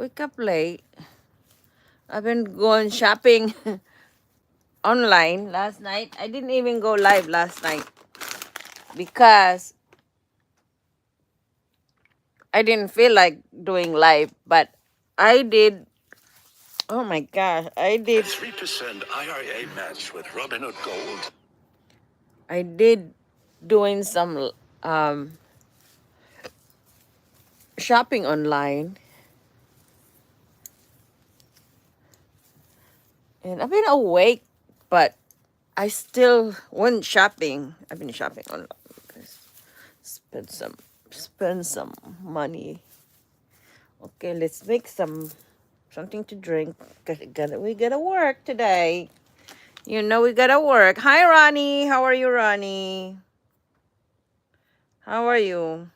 wake up late. I've been going shopping online last night. I didn't even go live last night because I didn't feel like doing live, but I did. Oh my gosh, I did. 3% IRA match with Robinhood Gold. I did doing some um, shopping online, and I've been awake, but I still went shopping. I've been shopping online. Spend some money. Okay, let's make something to drink. We gotta work today. You know we gotta work. Hi Ronnie. How are you, Ronnie? How are you?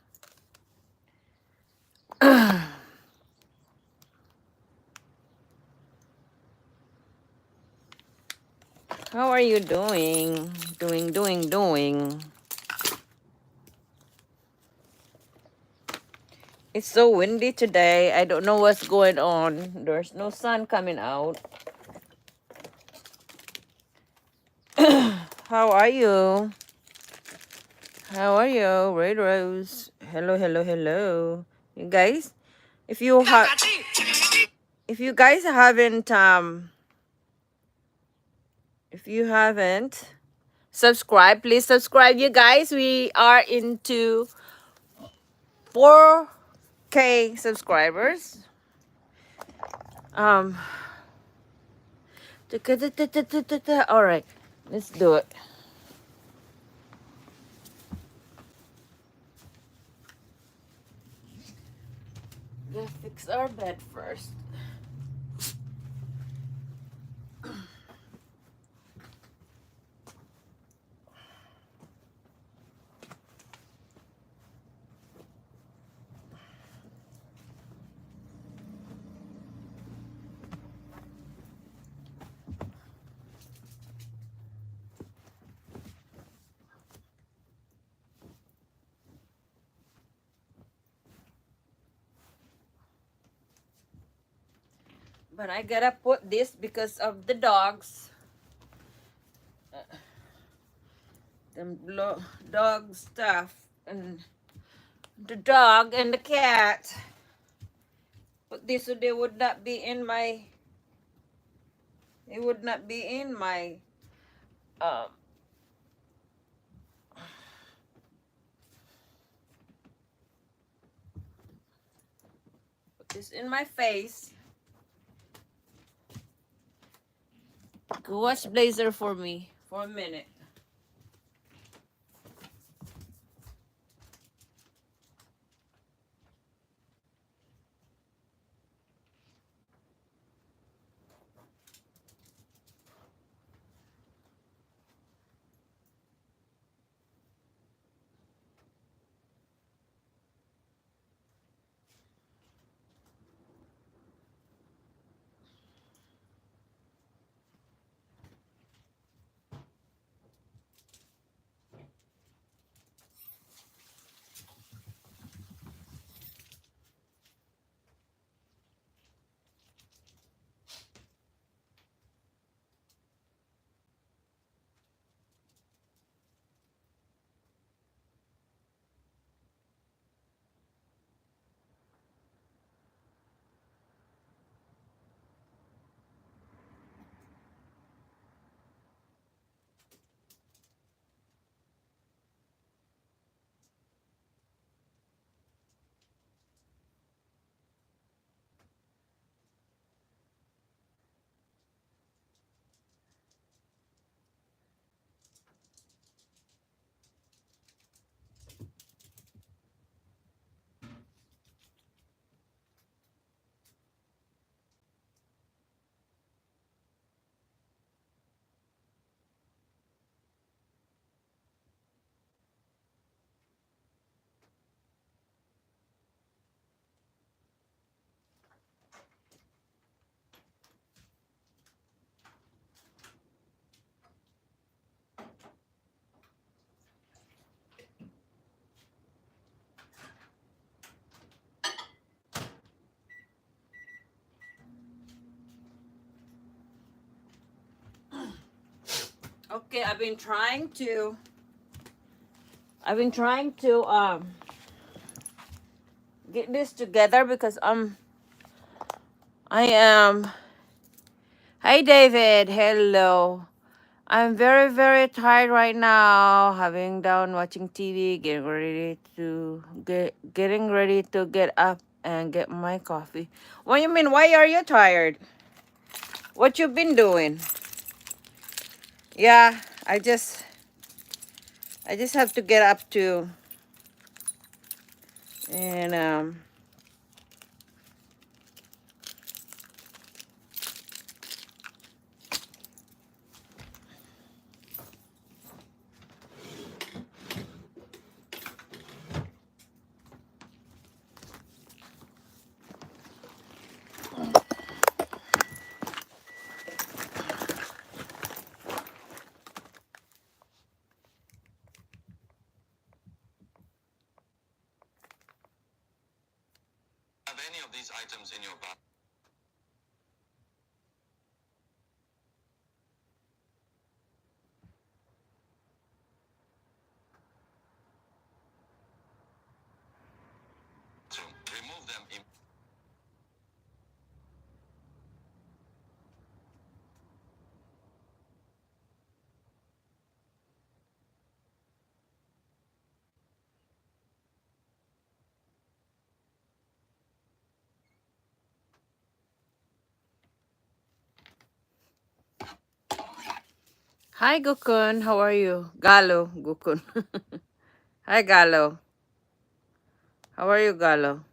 How are you doing? Doing. It's so windy today. I don't know what's going on. There's no sun coming out. How are you? How are you? Red Rose. Hello. You guys, if you have if you guys haven't if you haven't subscribed, please subscribe, you guys. We are into 4K subscribers. Um all right, let's do it. Let's fix our bed first. But I gotta put this because of the dogs. Them dog stuff and the dog and the cat. Put this so they would not be in my. It would not be in my. Um. Put this in my face. Go watch Blazer for me for a minute. Okay, I've been trying to get this together because I am. Hi David, hello. I'm very very tired right now. Having down watching TV, getting ready to get up and get my coffee. What do you mean? Why are you tired? What you been doing? Yeah, I just have to get up too. And Have any of these items in your bathroom? Remove them. hi Gukun, how are you? Galo, Gukun. Hi Galo, how are you Galo?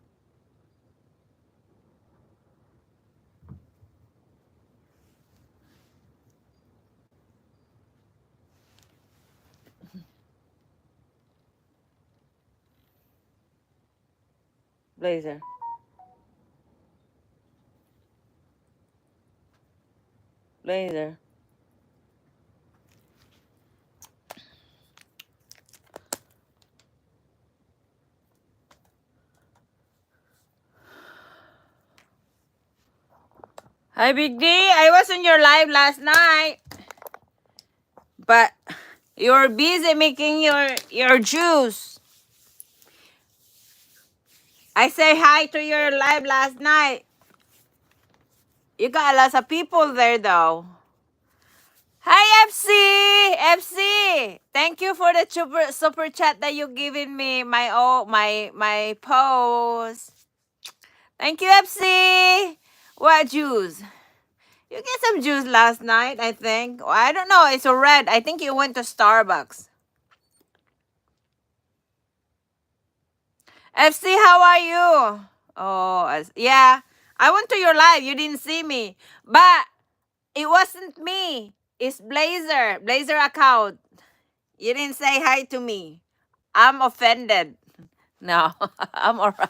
Blazer, Blazer. Hi Big D, I was on your live last night, but you're busy making your juice. I say hi to your live last night. You got lots of people there though. Hi FC. Thank you for the super chat that you giving me. My post. Thank you FC. What juice? You get some juice last night, I think. I don't know. It's a red. I think you went to Starbucks. FC, how are you? Oh, yeah. I went to your live. You didn't see me, but it wasn't me. It's Blazer. Blazer account. You didn't say hi to me. I'm offended. No, I'm alright.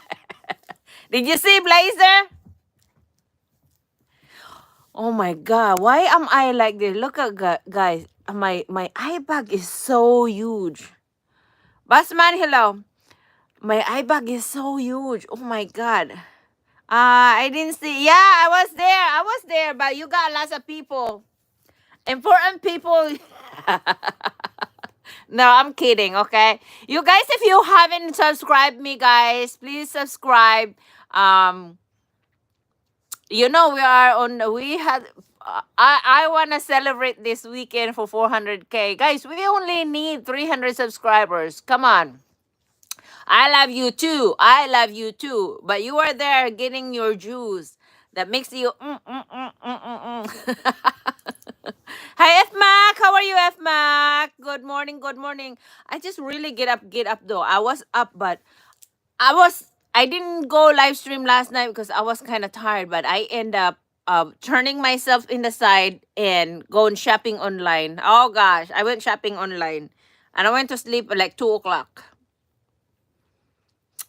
Did you see Blazer? Oh my god, why am I like this? Look at guys, my eye bag is so huge. Basman, hello. My eye bag is so huge. Oh my god. I didn't see. Yeah, I was there. I was there, but you got lots of people. Important people. No, I'm kidding, okay? You guys, if you haven't subscribed me, guys, please subscribe. Um, you know we had I want to celebrate this weekend for 400K. Guys, we only need 300 subscribers. Come on. I love you too. I love you too. But you are there getting your juice that makes you Hi F Mac, how are you F Mac? Good morning, good morning. I just really get up though. I was up but I didn't go live stream last night because I was kind of tired, but I end up turning myself in the side and going shopping online. Oh gosh, I went shopping online, and I went to sleep at like 2 o'clock.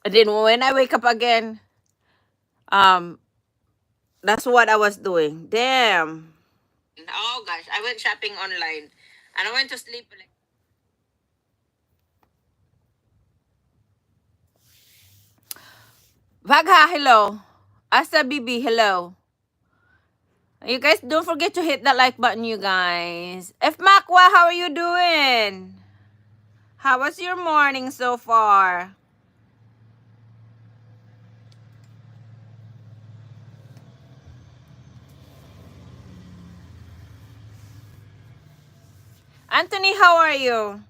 And then when I wake up again, um, that's what I was doing. Damn. Oh gosh, I went shopping online, and I went to sleep like. Vagha, hello. Asa Bibi, hello. You guys don't forget to hit that like button, you guys. F Makwa, how are you doing? How was your morning so far? Anthony, how are you?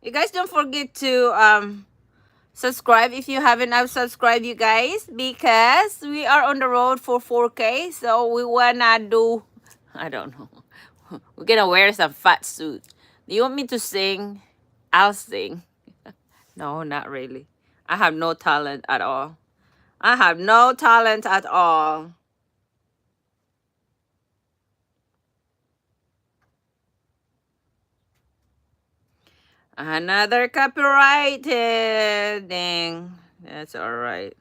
You guys don't forget to subscribe if you haven't subscribed, you guys, because we are on the road for 4K. So we wanna do, I don't know. We're gonna wear some fat suit. Do you want me to sing? I'll sing. No, not really. I have no talent at all. I have no talent at all. Another copyrighted. Dang. That's all right.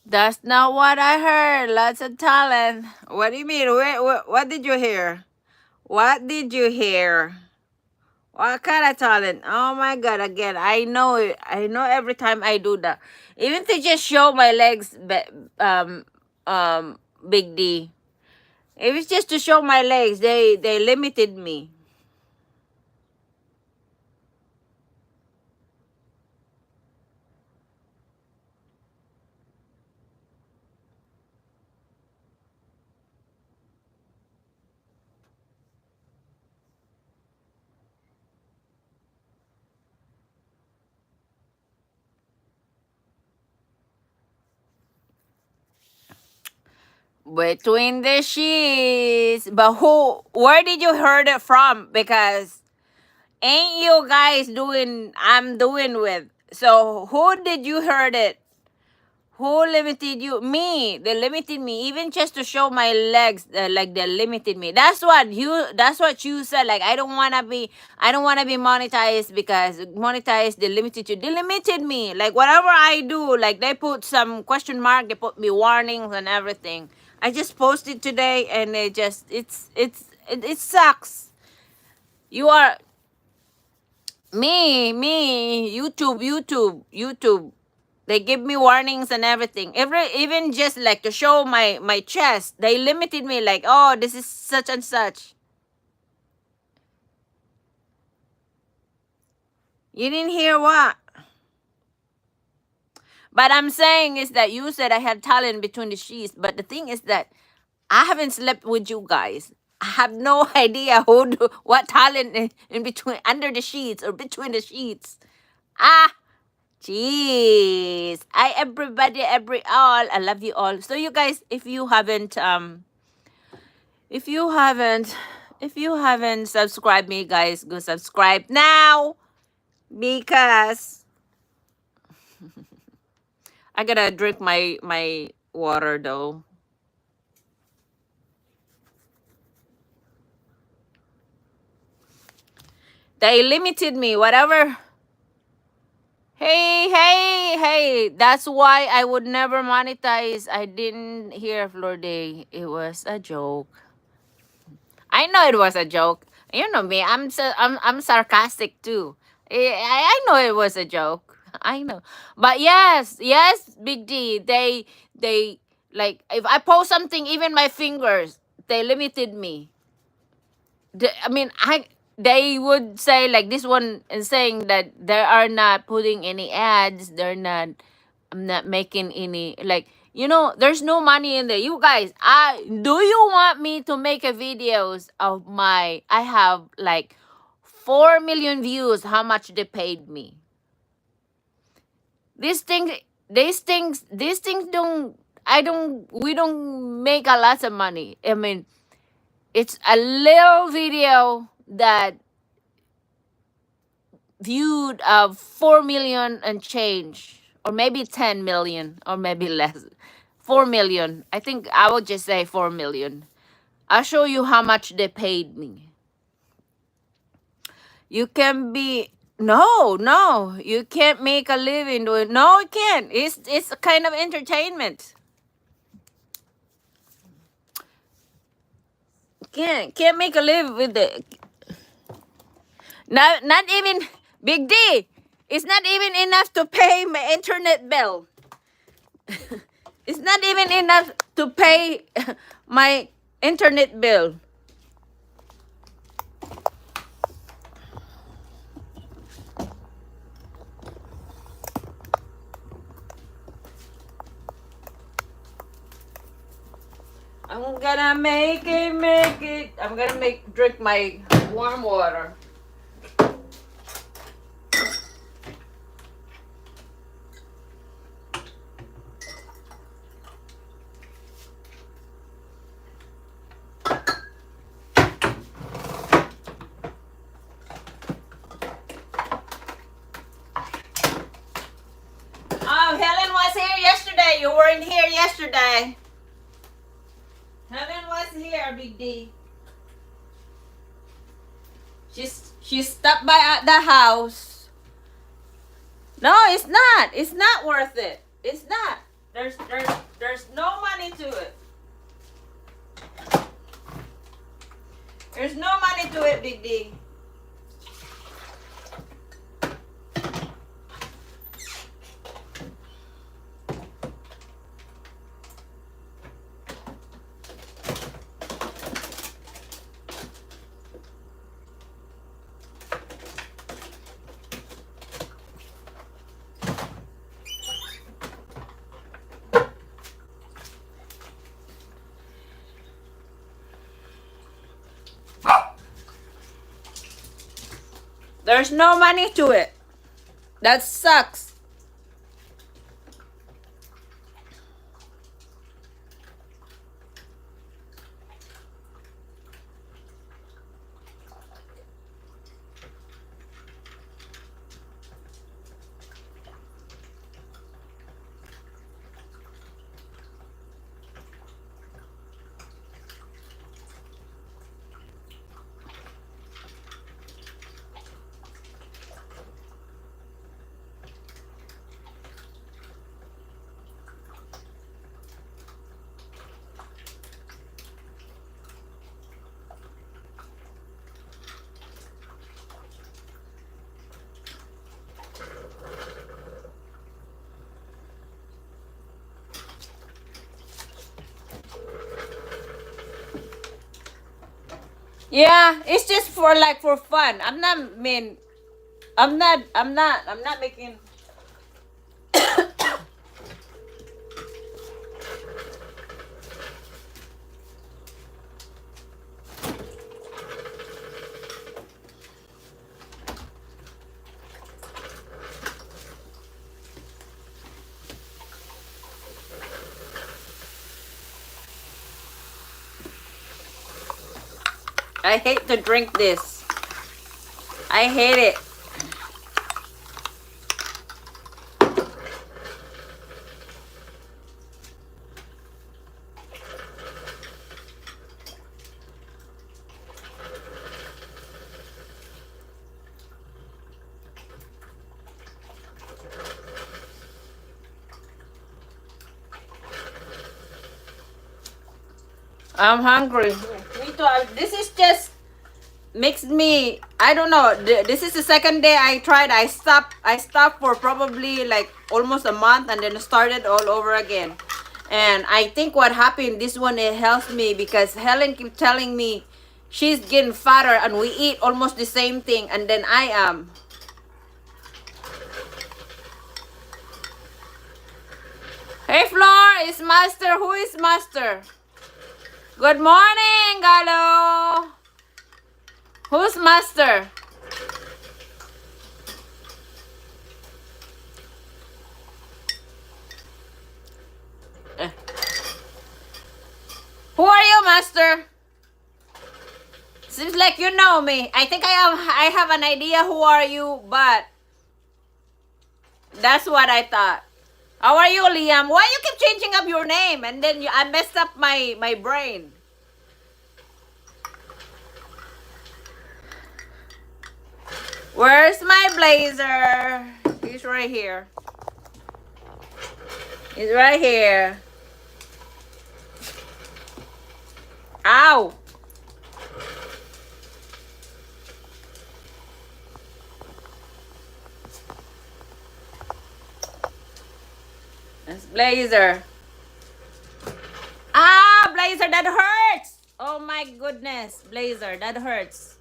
That's not what I heard. Lots of talent. What do you mean? What did you hear? What did you hear? What kind of talent? Oh my God! Again, I know it. I know every time I do that. Even to just show my legs, Big D. If it's just to show my legs, they limited me. Between the sheets. But who? Where did you heard it from? Because ain't you guys doing? I'm doing with. So who did you heard it? Who limited you? Me. They limited me. Even just to show my legs, like they limited me. That's what you. That's what you said. Like I don't wanna be. I don't wanna be monetized because monetized. They limited you. They limited me. Like whatever I do, like they put some question mark. They put me warnings and everything. I just posted today, and it just it sucks. You are me YouTube. They give me warnings and everything. Even just like to show my chest, they limited me like, oh, this is such and such. You didn't hear what? But I'm saying is that you said I had talent between the sheets. But the thing is that I haven't slept with you guys. I have no idea what talent in between under the sheets or between the sheets. Ah, jeez. I everybody every all. I love you all. So you guys, if you haven't if you haven't subscribed me, guys, go subscribe now because I gotta drink my water though. They limited me, whatever. Hey, that's why I would never monetize. I didn't hear Florday. It was a joke. I know it was a joke. You know me. I'm sarcastic too. I know it was a joke. I know. But yes, Big D. They like if I post something, even my fingers, they limited me. I mean, they would say like this one is saying that they are not putting any ads. They're not. I'm not making any like there's no money in there. You guys, do you want me to make a videos of my I have like 4 million views, how much they paid me. This thing these things we don't make a lot of money. I mean, it's a little video that viewed 4 million and change, or maybe 10 million, or maybe less. 4 million. I think I would just say 4 million. I'll show you how much they paid me. You can be no, you can't make a living doing. No, you can't. It's a kind of entertainment. Can't make a live with it. Not even Big D. It's not even enough to pay my internet bill. It's not even enough to pay my internet bill. I'm gonna make it. I'm gonna drink my warm water. Oh, Helen was here yesterday. You weren't here yesterday. Helen was here, Big D. She stopped by at the house. No, it's not. It's not worth it. It's not. There's no money to it. There's no money to it, Big D. There's no money to it. That sucks. Yeah, it's just for fun. I'm not making. I hate to drink this. I hate it. I'm hungry. Me too. This is just makes me. I don't know. This is the second day I tried. I stopped for probably like almost a month, and then started all over again. And I think what happened, this one, it helps me because Helen keep telling me she's getting fatter, and we eat almost the same thing, and then I am. Hey Flor, is Master. Who is Master? Good morning, Galo. Who's Master? Master. Seems like you know me. I think I have an idea who are you, but that's what I thought. How are you, Liam? Why you keep changing up your name and then I messed up my brain? Where's my blazer? He's right here. He's right here. Ow! That's blazer. Ah, blazer, that hurts! Oh my goodness, blazer, that hurts.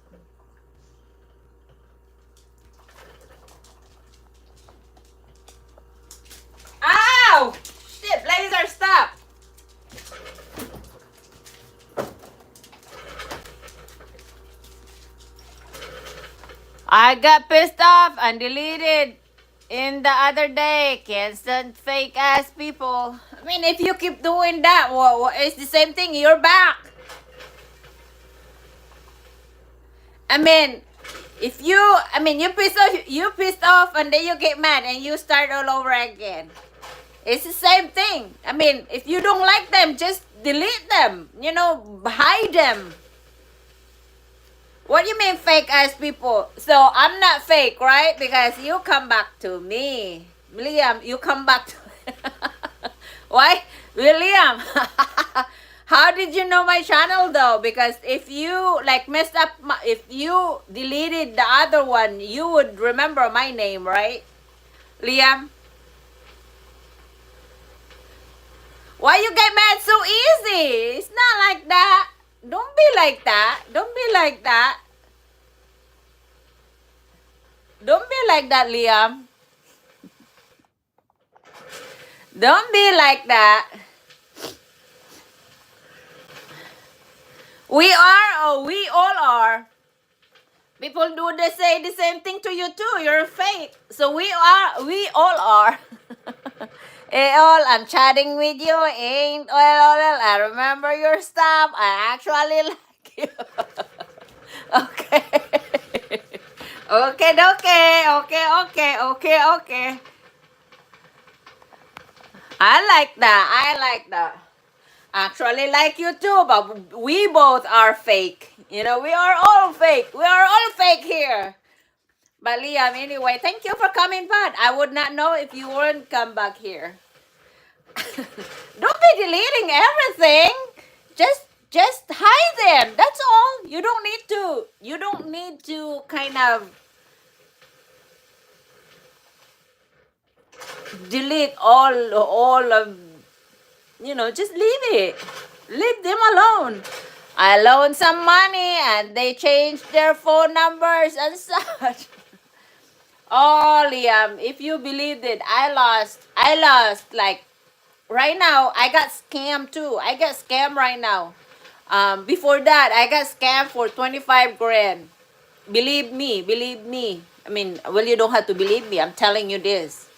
Ow! Shit, blazer, stop! I got pissed off and deleted in the other day. Can't stand fake ass people. I mean, if you keep doing that, it's the same thing. You're back. I mean, if you pissed off and then you get mad and you start all over again. It's the same thing. I mean, if you don't like them, just delete them. You know, hide them. What do you mean fake ass people? So I'm not fake, right? Because you come back to me. William, you come back to Why? William, how did you know my channel though? Because if you like messed up, if you deleted the other one, you would remember my name, right? Liam, why you get mad so easy? It's not like that. Don't be like that. Don't be like that. Don't be like that, Liam. Don't be like that. We all are. People do say the same thing to you too. You're fake. So we all are. I'm chatting with you. I remember your stuff. I actually like you. Okay. Okay. I like that. Actually like you too, but we both are fake. You know, we are all fake. We are all fake here. But Liam, anyway, thank you for coming back. I would not know if you wouldn't come back here. Don't be deleting everything. Just hide them. That's all. You don't need to kind of delete all of, you know, just leave it. Leave them alone. I loaned some money and they changed their phone numbers and such. Oh, Liam, if you believed it, I lost like right now. I got scammed too. I got scammed right now. Before that, I got scammed for 25 grand. Believe me. I mean, well, you don't have to believe me. I'm telling you this.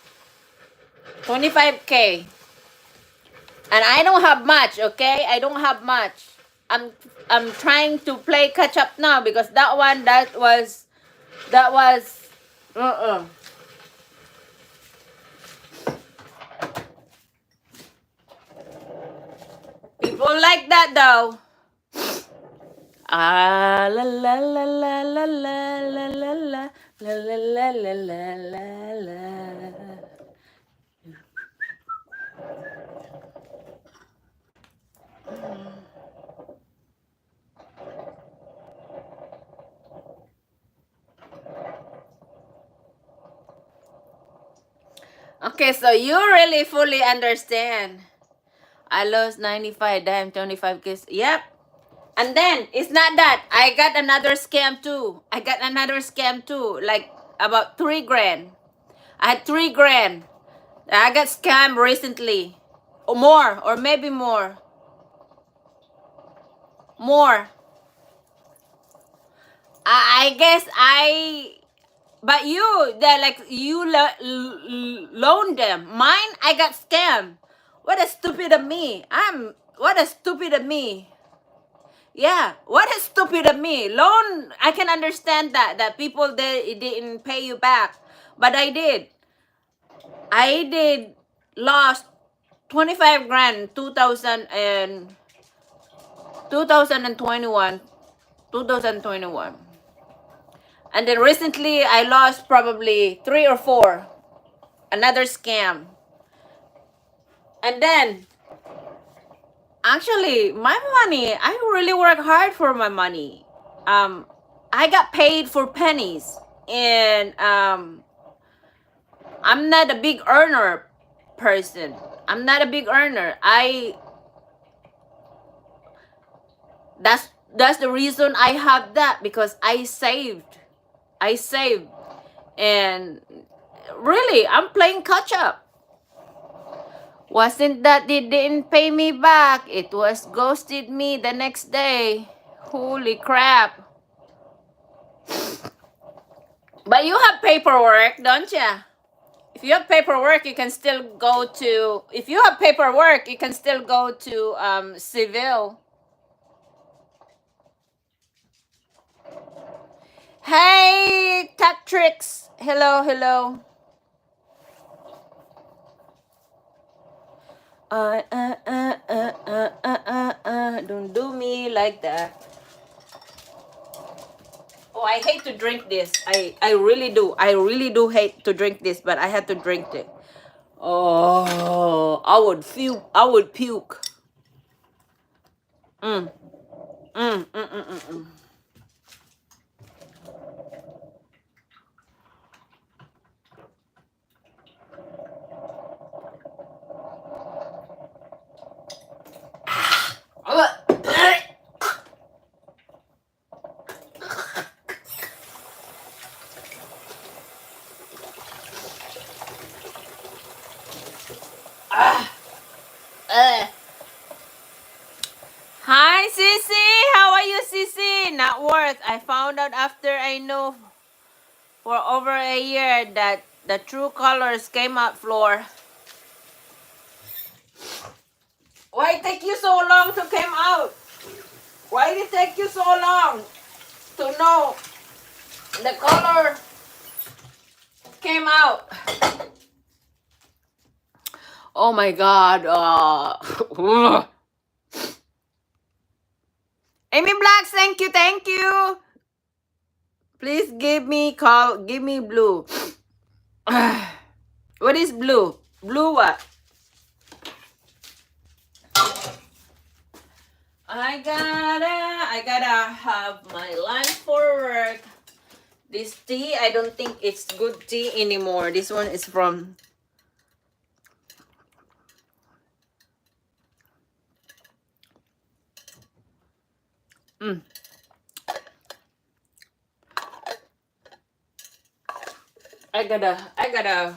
25K. And I don't have much, okay? I don't have much. I'm trying to play catch up now because that was people like that though. Ah la la la la la la la la la la la la la la. Okay, so you really fully understand. I lost 95, damn 25 kids. Yep. And then it's not that. I got another scam too. Like about 3 grand. I had 3 grand. I got scammed recently. Or more, or maybe more. More. I guess but you, loaned them. Mine, I got scammed. What a stupid of me. What a stupid of me. Yeah, what is stupid of me? Loan, I can understand that people they didn't pay you back, but I did. I did lost 25 grand 2021 2021, and then recently I lost probably three or four, another scam. And then actually my money, I really work hard for my money. I got paid for pennies, and I'm not a big earner person. I'm not a big earner. That's the reason I have that, because I saved. I saved. And really, I'm playing catch up. Wasn't that they didn't pay me back. It was ghosted me the next day. Holy crap. But you have paperwork, don't you? If you have paperwork, you can still go to, if you have paperwork, you can still go to civil. Hey, Tatrix. Hello, hello. Don't do me like that. Oh, I hate to drink this. I really do. I really do hate to drink this, but I had to drink it. Oh, I would puke. I would puke. Mm, mm, mm, mm, mm, mm. Uh. Hi, Sissy. How are you, Sissy? Not worth. I found out after I know for over a year that the true colors came out, Floor. Why it take you so long to come out? Why did it take you so long to know the color came out? Oh my God. Amy Blacks, thank you, thank you. Please give me blue. What is blue? Blue what? I gotta have my lunch for work. This tea, I don't think it's good tea anymore. This one is from I gotta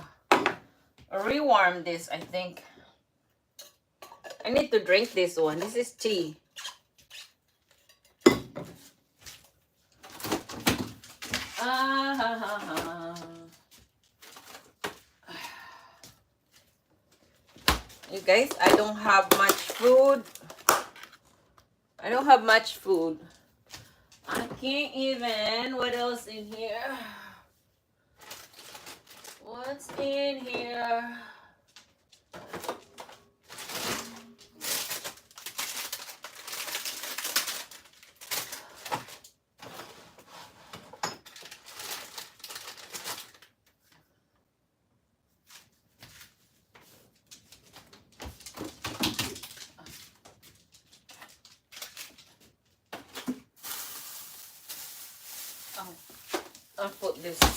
rewarm this, I think. I need to drink this one. This is tea. You guys, I don't have much food. I don't have much food. I can't even. What else in here? What's in here? I'll put this in.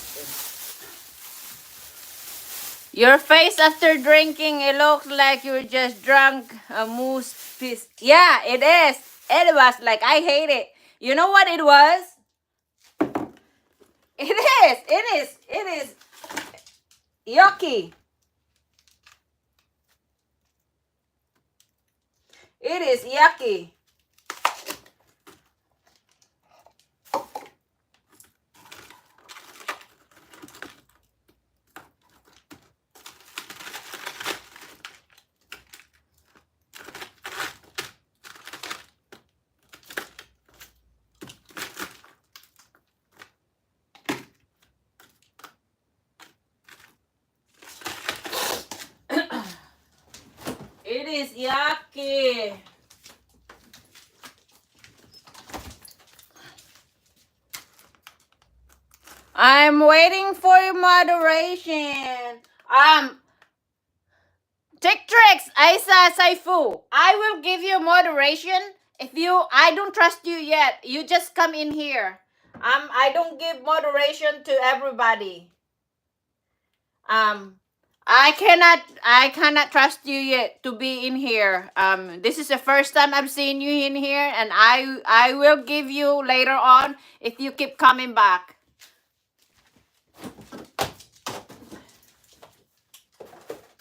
Your face after drinking, it looks like you just drunk a moose piece. Yeah, it is. It was like, I hate it. You know what it was? It is yucky. It is yucky. is yucky. I'm waiting for your moderation. Tick tricks, Aisa Saifu. I will give you moderation. If I don't trust you yet. You just come in here. I don't give moderation to everybody. I cannot trust you yet to be in here. This is the first time I've seen you in here, and I will give you later on if you keep coming back.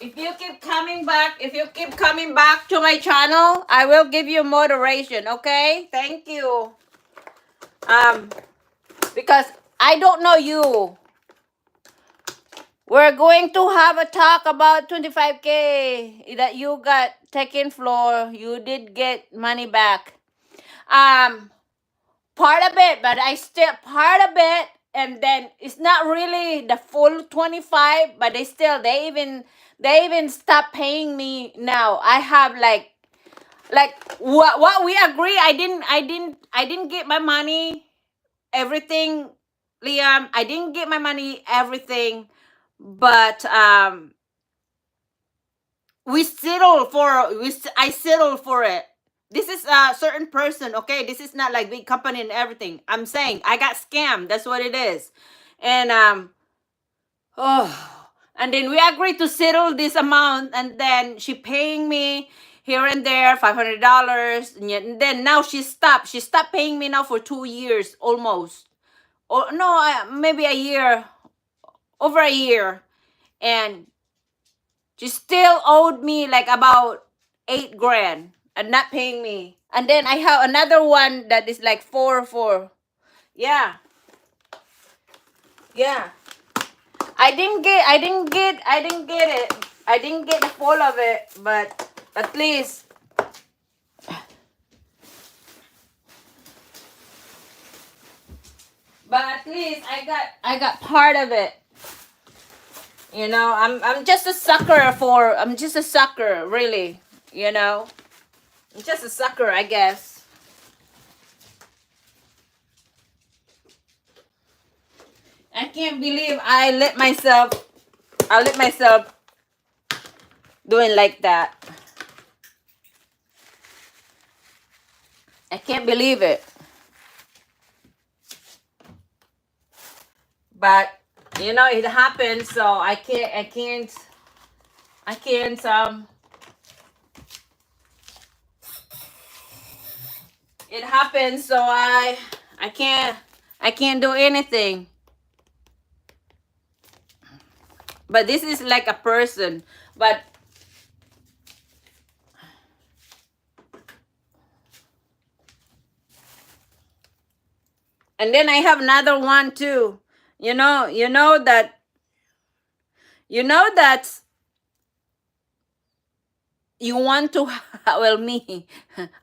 If you keep coming back to my channel, I will give you moderation, okay? Thank you. Because I don't know you. We're going to have a talk about 25K that you got taken floor. You did get money back. Part of it, but I still part of it, and then it's not really the full 25, but they even stop paying me now. I have like what we agree. I didn't get my money everything, Liam. I didn't get my money everything, but I settled for it. This is a certain person, okay? This is not like big company and everything. I'm saying I got scammed. That's what it is. And and then we agreed to settle this amount, and then she paying me here and there $500, and then now she stopped. She stopped paying me now for 2 years almost, or no, maybe a year, over a year, and she still owed me like about 8 grand and not paying me. And then I have another one that is like four. Yeah. Yeah. I didn't get it. I didn't get the full of it, but at least I got part of it. You know, I'm just a sucker, really. You know, I'm just a sucker, I guess. I can't believe I let myself doing like that. I can't believe it. But you know, it happened, so I can't it happened, so I can't do anything. But this is like a person, but and then I have another one too. You know that you want to well, me,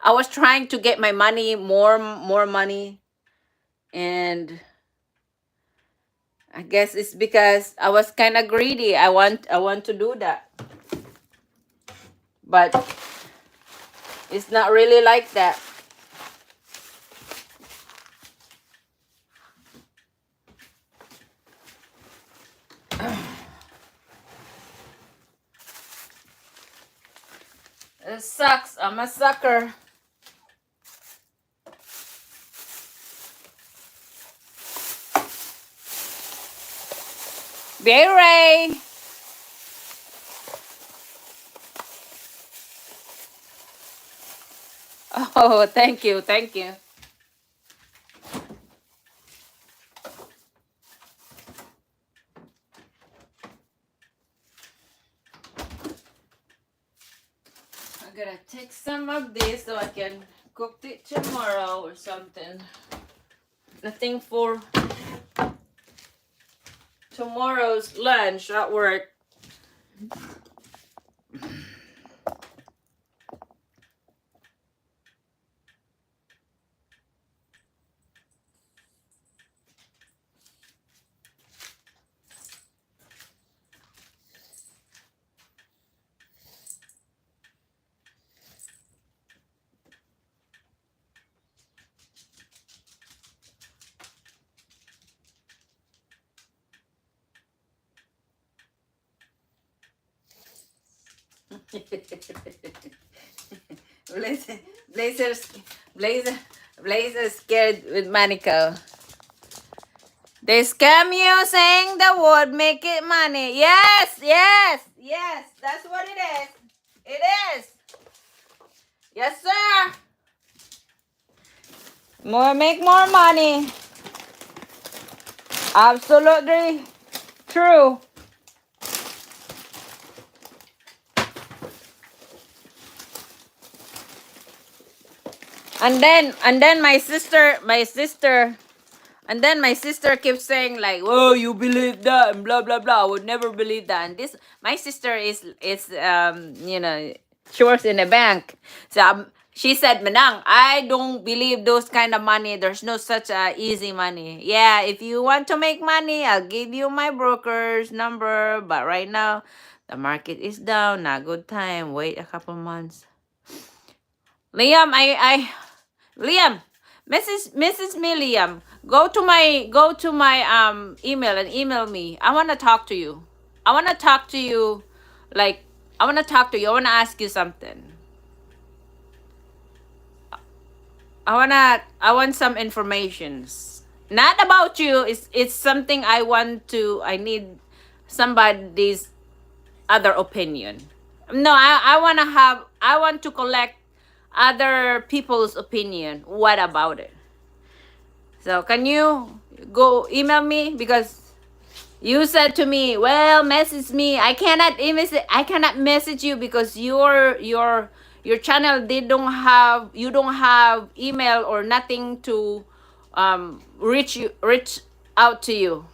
I was trying to get my money, more money, and I guess it's because I was kind of greedy. I want to do that, but it's not really like that. It sucks. I'm a sucker. Ray. Oh, thank you. I'm gonna take some of this so I can cook it tomorrow or something. Nothing for tomorrow's lunch at work. Blazer, Blazer's, Blazer, Blazer scared with Manico. They scam you saying the word make it money. Yes, yes, yes. That's what it is. It is. Yes, sir. Make more money. Absolutely true. And then my sister keeps saying like, "Oh, you believe that?" and blah blah blah. I would never believe that. And this, my sister is she works in a bank. So she said, "Manang, I don't believe those kind of money. There's no such easy money. Yeah, if you want to make money, I'll give you my broker's number. But right now, the market is down. Not good time. Wait a couple months." Liam, Liam, Mrs. Me, Liam, go to my email and email me. I wanna talk to you. I wanna talk to you, like I wanna talk to you. I wanna ask you something. I want some informations. Not about you. It's something I need somebody's other opinion. No, I want to collect other people's opinion. What about it? So can you go email me, because you said to me, well, message me. I cannot message you because your channel, you don't have email or nothing to reach out to you.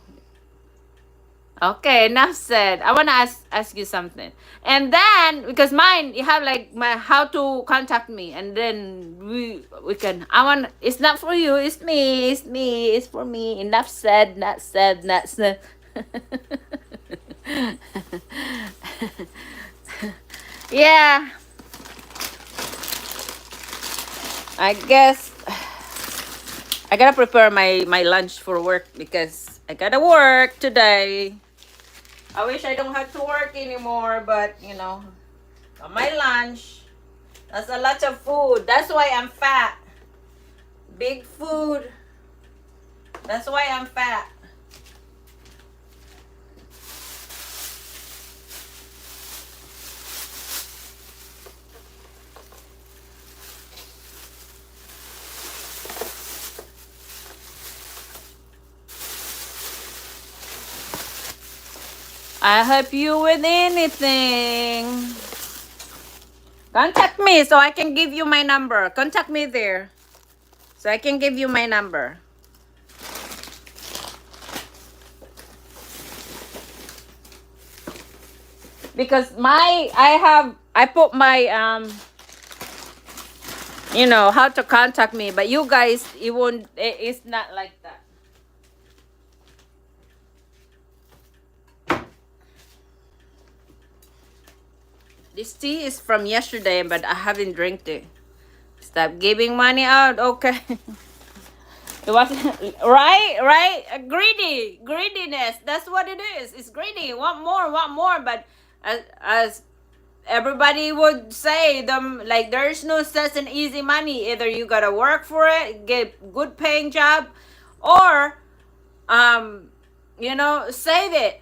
Okay, enough said. I wanna ask you something. And then because mine, you have like my how to contact me, and then we can. I want. It's not for you. It's me. It's me. It's for me. Enough said. Not said. Not said. Yeah. I guess I gotta prepare my lunch for work because I gotta work today. I wish I don't have to work anymore, but on my lunch, that's a lot of food. That's why I'm fat. Big food. That's why I'm fat. I help you with anything. Contact me so I can give you my number. Contact me there so I can give you my number. Because I put my how to contact me, but you guys, it's not like that. This tea is from yesterday, but I haven't drank it. Stop giving money out, okay? It was right. Greediness. That's what it is. It's greedy. Want more. But as everybody would say, them like there's no such an easy money. Either you gotta work for it, get good paying job, or save it.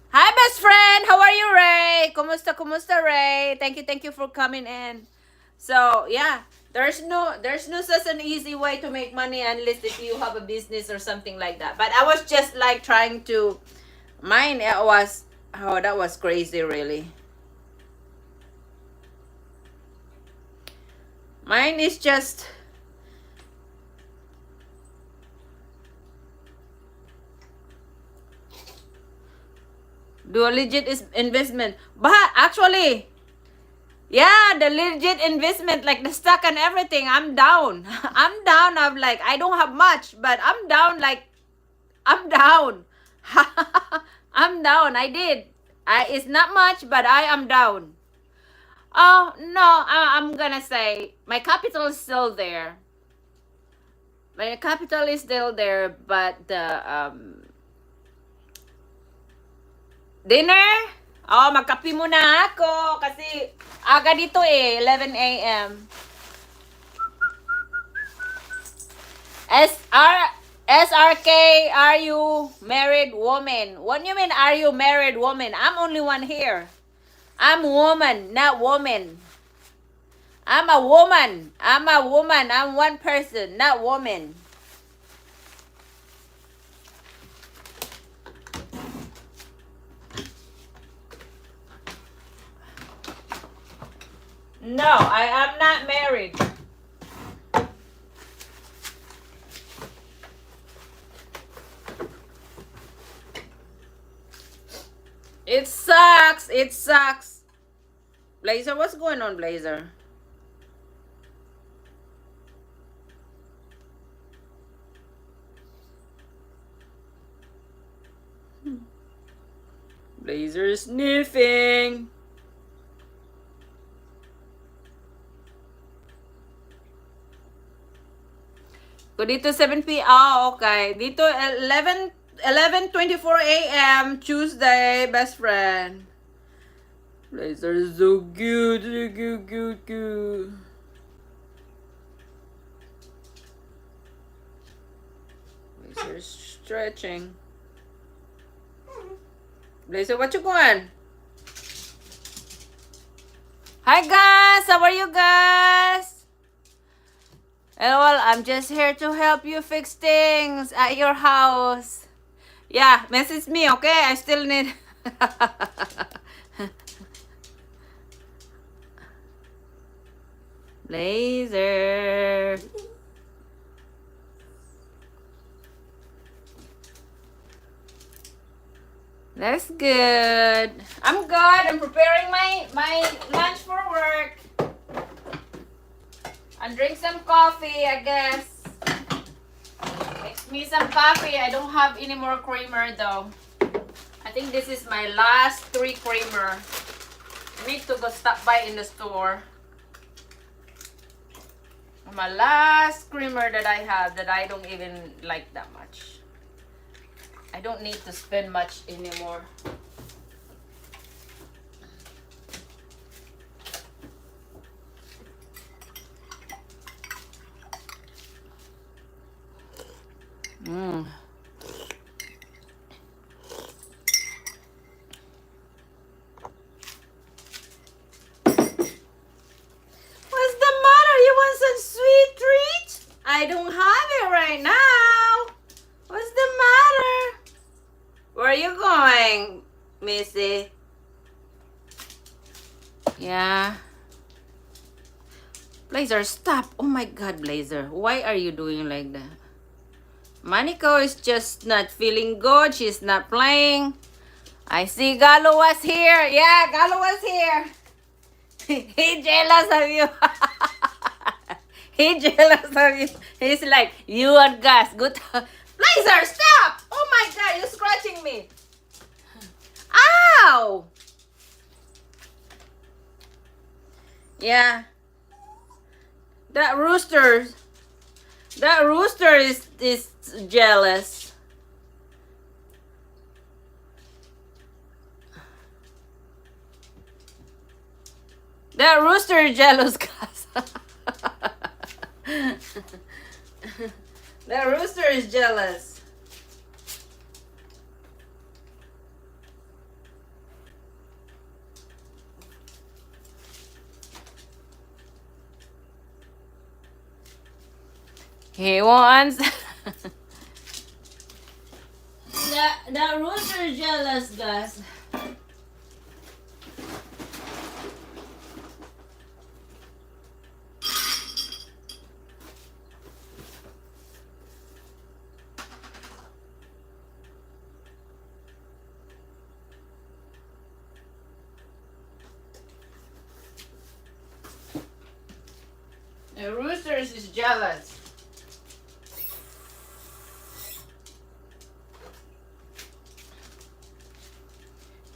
Hi, best friend. How are you, Ray? Kumusta, Ray? Thank you for coming in. So yeah, there's no such an easy way to make money unless if you have a business or something like that. But I was just like trying to mine. That was crazy, really. Mine is just do a legit investment. But actually, yeah, the legit investment, like the stock and everything, I'm down. I'm down. I don't have much, but I'm down. I'm down. I'm down. It's not much, but I am down. Oh, no, I'm gonna say my capital is still there. My capital is still there, but the dinner, Oh, magkape muna ako kasi aga dito eh, 11 a.m. SRK, are you married woman? What do you mean, are you married woman? I'm only one here. I'm woman, not woman. I'm a woman. I'm a woman. I'm one person, not woman. No, I am not married. It sucks. It sucks. Blazer, what's going on, Blazer? Blazer sniffing. So dito 7 p.m. Oh, okay. Dito 11:24 a.m. Tuesday, best friend. Blazer is so good, so good. Blazer is stretching. Blazer, what you going? Hi guys, how are you guys? Well, I'm just here to help you fix things at your house. Yeah, message me, okay? I still need... Blazer. That's good. I'm good. I'm preparing my lunch for work. And drink some coffee, I guess. Mix me some coffee. I don't have any more creamer though. I think this is my last 3 creamer. I need to go stop by in the store. My last creamer that I have that I don't even like that much. I don't need to spend much anymore. What's the matter? You want some sweet treat? I don't have it right now. What's the matter? Where are you going, Missy? Yeah. Blazer, stop. Oh my God, Blazer. Why are you doing like that? Maniko is just not feeling good. She's not playing. I see Galo was here. Yeah, Galo was here. He jealous of you. He jealous of you. He's like, you and Gus. Good. Blazer, stop! Oh my God, you're scratching me. Ow! Yeah. That rooster is jealous. That rooster is jealous, guys. That rooster is jealous. He wants. That rooster is jealous, guys. The rooster is jealous.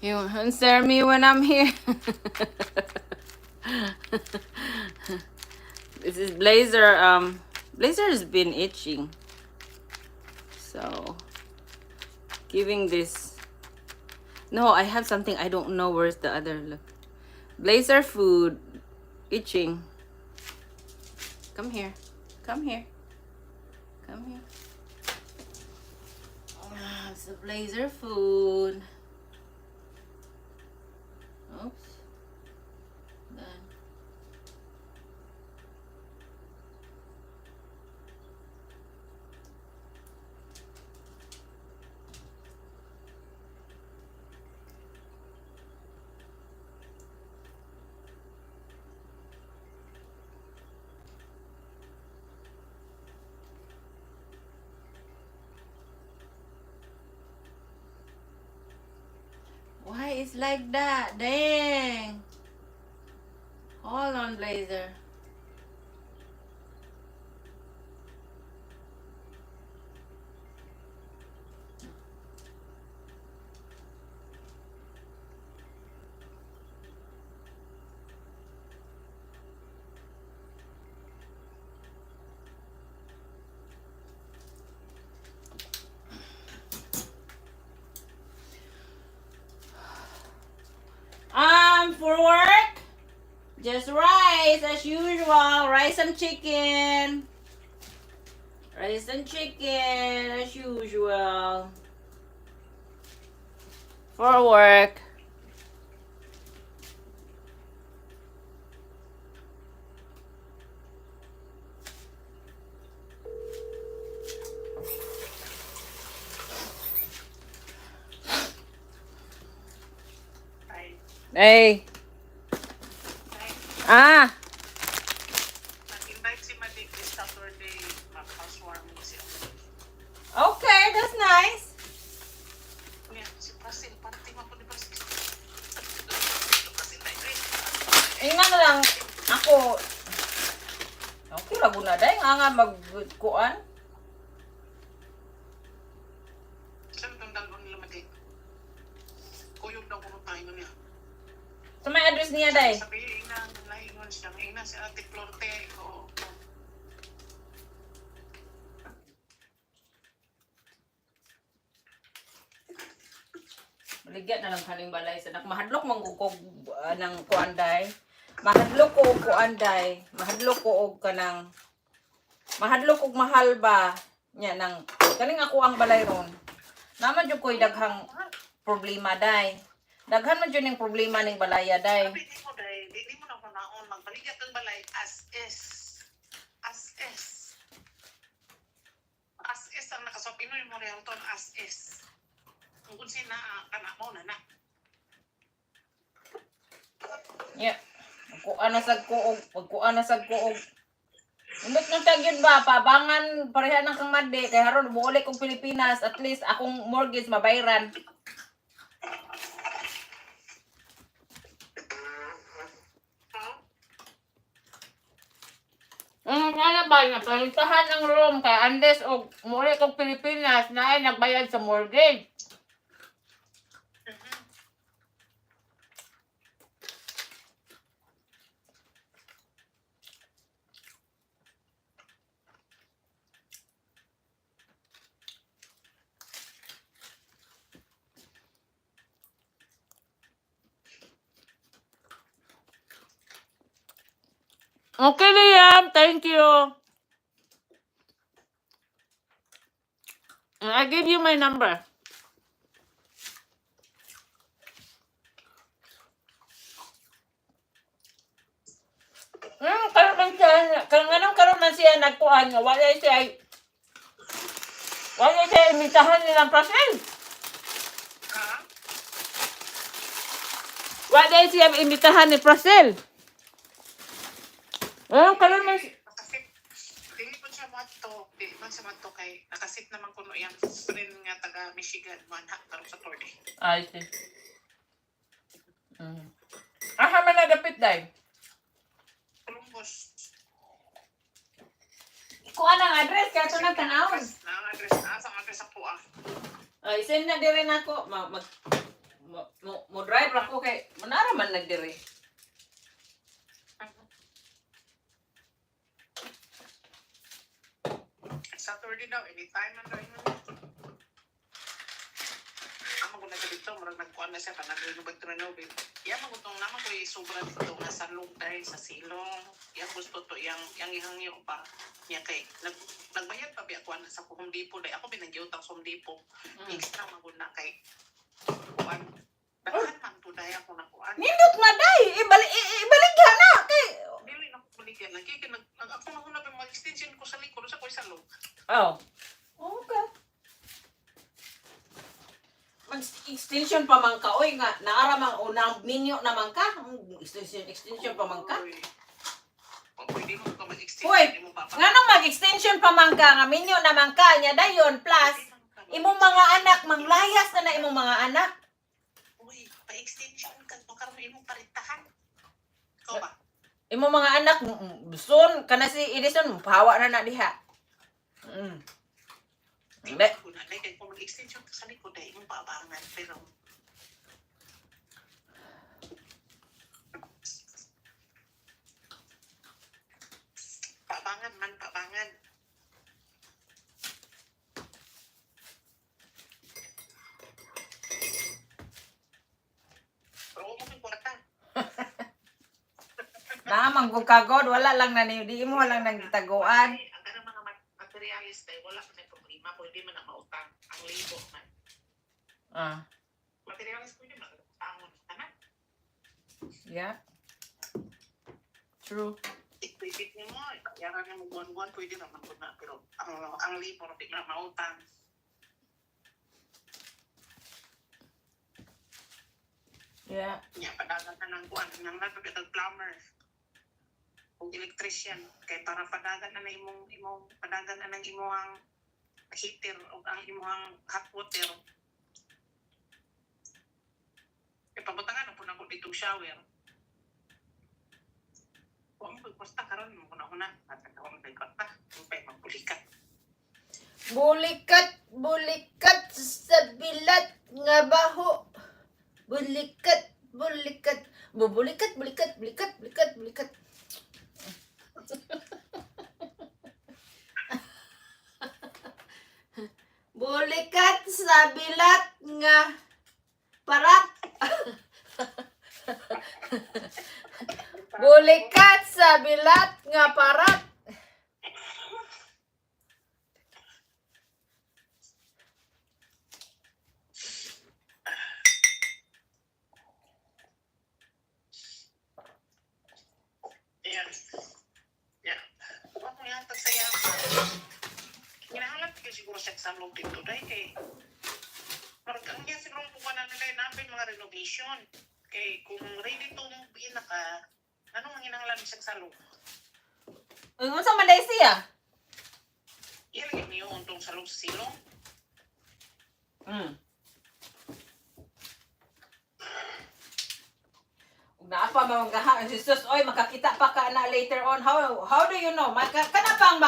You answer me when I'm here. This is Blazer. Blazer has been itching, so giving this No, I have something. I don't know where's the other. Look. Blazer food. Itching. Come here. Come here. Come here. It's the blazer food. Oops. Done. Why it's like that? Dang. Hold on, blazer. For work, just rice as usual. Rice and chicken. Rice and chicken as usual. For work. Hey. Ah. Nag-invite si Madik this Saturday. Mag-housewarming siya. Okay, that's nice. Ngayon, si Prasil, party mo po ni Prasil. Prasil na rin. Nga na lang ako. Okay, lago na dahil nga magkuan. Saan itong dalawang nila Madik? Kuyog daw kung tayo niya. So may address niya dahil. Sabihin na, nahingon siya. Ngayon na si Ate Florte. Oo. Maligyan na lang kaning balay sa nak mahadlok manggukog ng kuanday. Mahadlok ko og kuanday. Mahadlok ko og kanang mahadlok og mahal ba nya nang kaning ako ang balay ron. Naman jud koy daghang problema day. Daghan man jud ning problema ning balaya day. Sabi, di mo na kunaon. Magbaligyan ng balay as is. As is. As is ang nakasop. Inoy mo rin ito as is. Kung sina kanak mo na na. Yeah. Kuan na sad ko og pagkuan na sad ko og Umbot nang tagyod ba pabangan pareha nang kang madi kay haron buolik og Pilipinas at least akong mortgage mabayaran. Ano ba na palintahan ng room kay unless og muolik og Pilipinas na ay nagbayad sa mortgage. Okay, Liam. Thank you. I give you my number. Karon man siya, kanang karon man siya nagkuan nga wala siya imitahan nilang Prasil. Ha? Wala siya imitahan ni Prasil. Karon man Nakasit. Dili po siya mato. Di man siya mato kay nakasit naman kuno yung friend nga taga Michigan. Manha, tarong sa Torre. I see. Aha man nagapit dai. Columbus. Kuan ang address kaya ito na tanawon. Ang address na. Ang address ako Ay, send na dire nako. Mo drive ra ko kay manara man nagdire. Saturday daw. Anytime na daw yun. Ang na siya dito, marag nagkuhan na siya, nag-renove. Yan, magutong naman ko sobra dito nga sa lugday, sa silong. Yan, gusto to, yang ihangyo pa. Yan kay, nagbayad pa biya kuhan sa Home Depot. Dahil ako binagyot ang Home Depot. Extra maguna kay kuhan. Dahil man to, dahil ako na kuhan. Nindot na day, ibalik ka na kay. Dili na ko baligyan. Ako maguna pa mag-extension ko sa likod, sa ko sa loob. Oh. Okay. Mag-extension pa man ka, oy nga, naaramang unang minyo naman ka. Extension pa man ka. Pwede mo ka mag-extension. Uy, nga nung mag-extension pa man ka, nga minyo naman ka, nya dayon, plus, imong mga anak, manglayas na imong mga anak. Uy, pa-extension ka, baka mo imong paritahan. Ikaw ba? Imong mga anak, soon, kana si Edison, pahawa na diha. Hindi ko na, kaya kung mag-extension ka sa likod, ay imong paabangan, pero paabangan man, paabangan. Pero huwag mo yung kwarta. Namang kung kagod, wala lang na niyo, di mo lang nang gitaguan. Ang ganang mga materialist ay wala ka na problema, pwede man na mautang. Ang libo man. Materialist pwede man utangon ka na. Yeah. True. Ipipit niyo mo, yaran niyo mo buwan-buwan, pwede naman ko na. Pero ang libo, di na mautang. Yeah. Nya, padagan na ng kuwan. Nang napagkatag plumber. O electrician. Kaya para padagan na imong padagan na ng imong heater o ang imong hot water. Kaya pabutangan na po na ko dito shower. Kung mo kosta karon mo na at karon kay kwarta, pay magbulikat. Bulikat sa bilat nga baho. Bulikat. Bulikat. Bulikat sa bilat nga parat. Bulikat sa bilat nga parat. Yeah. Kung ako yan, tagsaya ka. Ginahalat ka siguro siya sa loob dito dahil kay ang yan siguro po ka na nilay namin mga renovation. Kay kung ready to ina ka, anong ang ginahalaman siya sa loob? Ano sa manday siya? Ilagay niyo untong sa loob sa silong. Naapa mamanggaha Jesus, oy makakita pa ka na later on. How do you know? Kana pang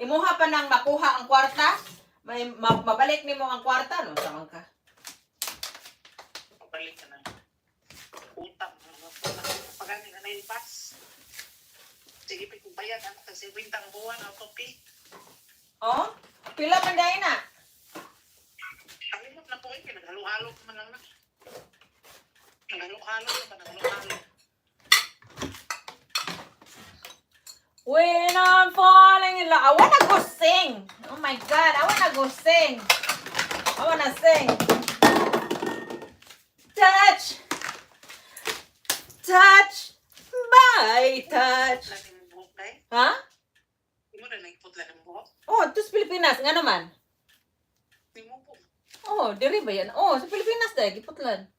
imuha pa nang makuha ang kwarta? Mabalik nimo ang kwarta no sa man ka. Pabalik ka na. Utang. Pagani na yung pass. Sige, kung bayad, ang kasi wintang buwan, auto-pay. Oh? Pila man dai na? Kalimot na po yun, naghalo-halo ka man lang na. Naghalo-halo ka, naghalo-halo. When I'm falling in love. I wanna go sing. Oh my God, I wanna go sing. I wanna sing. Touch by touch. Lagi mo buhok, day. Ha? Hindi mo na nagputla ng buhok. Oh, ito sa Pilipinas. Nga naman. Hindi mo po. Oh, diri ba yan? Oh, sa Pilipinas dahil, giputlan.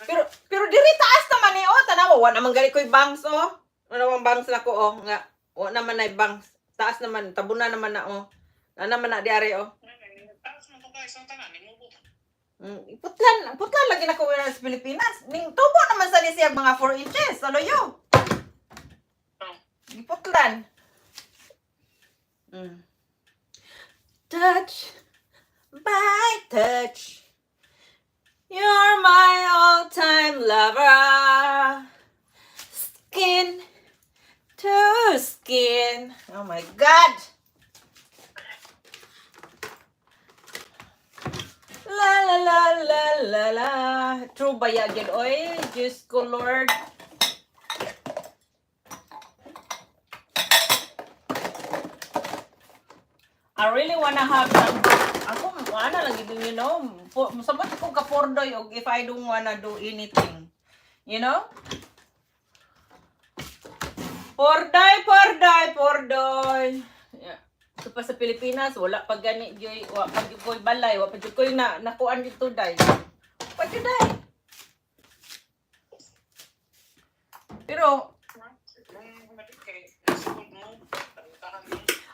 Pero, Pero diri taas naman eh. Oh, tanawa. Wa naman gali ko'y bangs, oh. Wala naman bangs na ko, oh. Nga. Wa naman na bangs. Taas naman. Tabuna naman na, oh. Na naman na diari, oh. tapos mo ito guys, ang tanan, hindi mo po. Putlan lagi na ko sa Pilipinas. Ning tubo naman sa siya mga 4 inches. Ano yun? Putlan. Touch by touch. You're my all-time lover. Skin to skin. Oh my God. La la la la la la. True ba yagin oy? Diyos ko Lord. I really wanna have some. Ako, ano lagi din, you know. Sabot ko ka pordoy if I don't wanna do anything. You know? Pordoy. Yeah. So pa sa Pilipinas, wala pag gani, joy, wa pag ko'y balay, wa pag ko'y nakuan dito, day. Pag yun, day. Pero,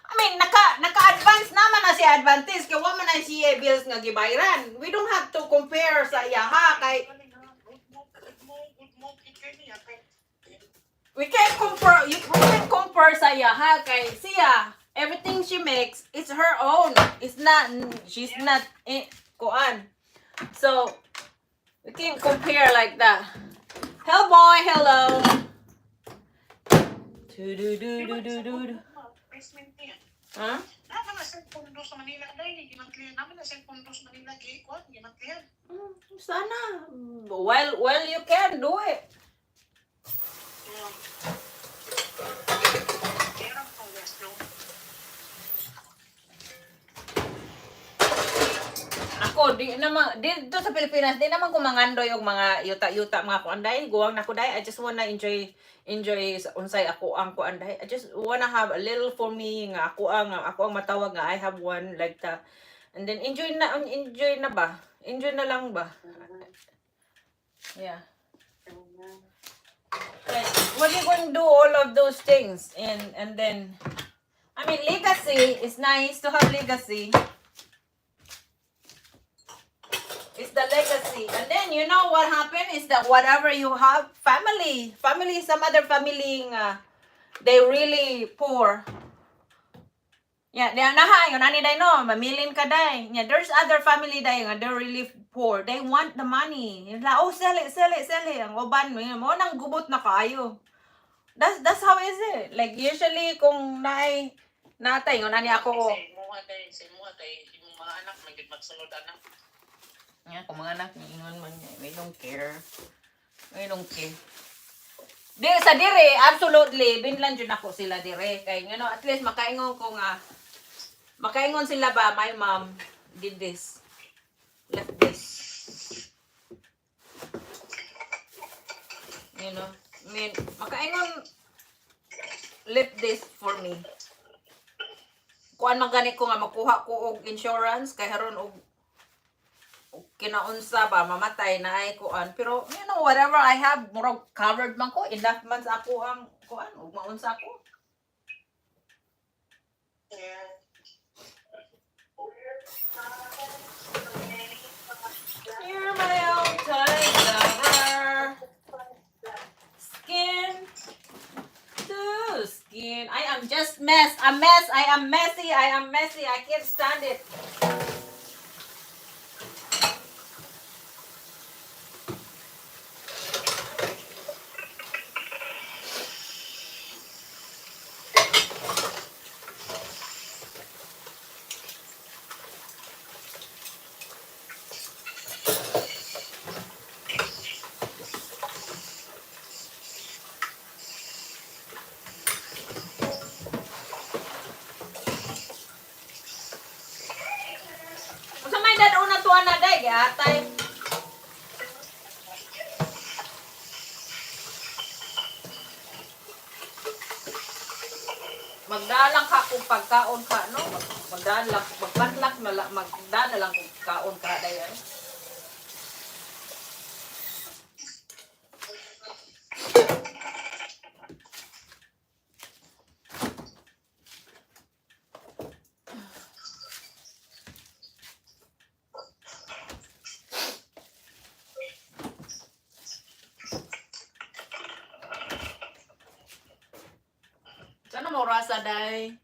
I mean, naka-advance naman na si advantage kaya wa man na siya bills nga gibayran. We don't have to compare sa iyaha kay we can't compare sa iyaha kay siya. Everything she makes, it's her own. She's not kuan. So, we can't compare like that. Hello boy, hello. Huh? Naman na sa pundo sa Manila dahil ginang-clear naman na sa pundo sa Manila gikon ginang-clear. Sana. Well, you can do it. Kaya ang Congress no. Ako, dito sa Pilipinas, di naman ko mangandoy og mga yuta-yuta mga kuanday. Guwang na ko day. I just wanna enjoy unsay ako ang kuanday. I just wanna have a little for me nga ako ang matawag nga I have one like that. And then enjoy na ba? Enjoy na lang ba? Yeah. Like, what you gonna do all of those things and then I mean legacy is nice to have legacy. It's the legacy. And then, you know what happened is that whatever you have, family, some other family, they really poor. Yeah, they are naha, yun ani day no, mamilin ka day. Yeah, there's other family day nga, they're really poor. They want the money. You're like, oh, sell it. Ang uban mo nang gubot na kaayo. That's how is it. Like, usually, kung natay, yun ani ako. Kasi mo tay imong mga anak may magsunod anak. Yeah, kung mga anak ni ingon man niya, we don't care. Sa dire, absolutely, binlan dyan ako sila dire. Kaya, at least makaingon ko nga, makaingon sila ba, my mom did this, left this. I mean, makaingon, left this for me. Kuan magani ko nga, makuha ko og insurance, kay haron og kinaunsa ba mamatay na ay kuan pero whatever I have murag covered man ko enough man sa ako ang kuan ug maunsa ko. You're my own time lover. Skin to skin. I am just mess. I am messy. I can't stand it. Atay. Magdalang ka kung pagkaon ka, no? Magdalang, magpanlak, magdalang kung kaon ka, dayan. Sana mo rasa day.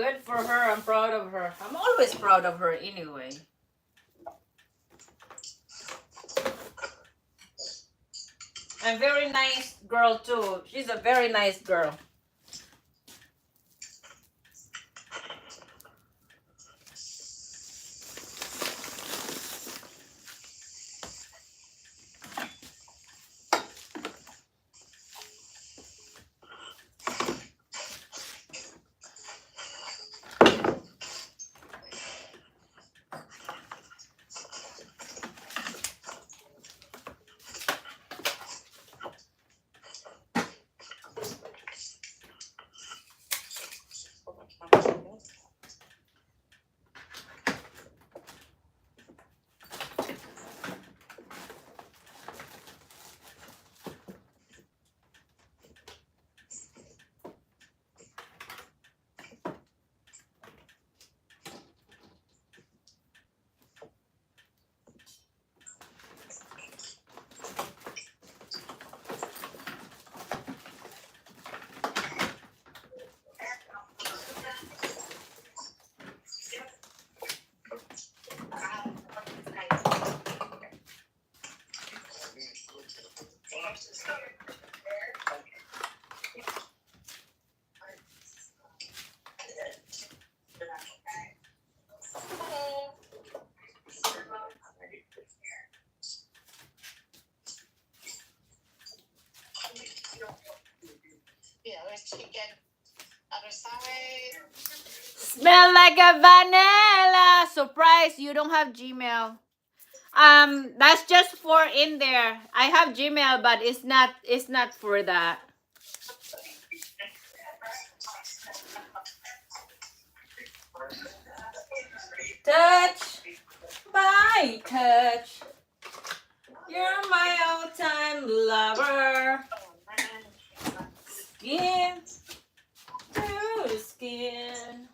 Good for her. I'm proud of her. I'm always proud of her anyway. And very nice girl too. She's a very nice girl. Yeah, there's chicken. Other side. Smell like a vanilla. Surprise, you don't have Gmail. That's just for in there. I have Gmail, but it's not for that. Touch by touch. You're my all-time lover. Skin to skin.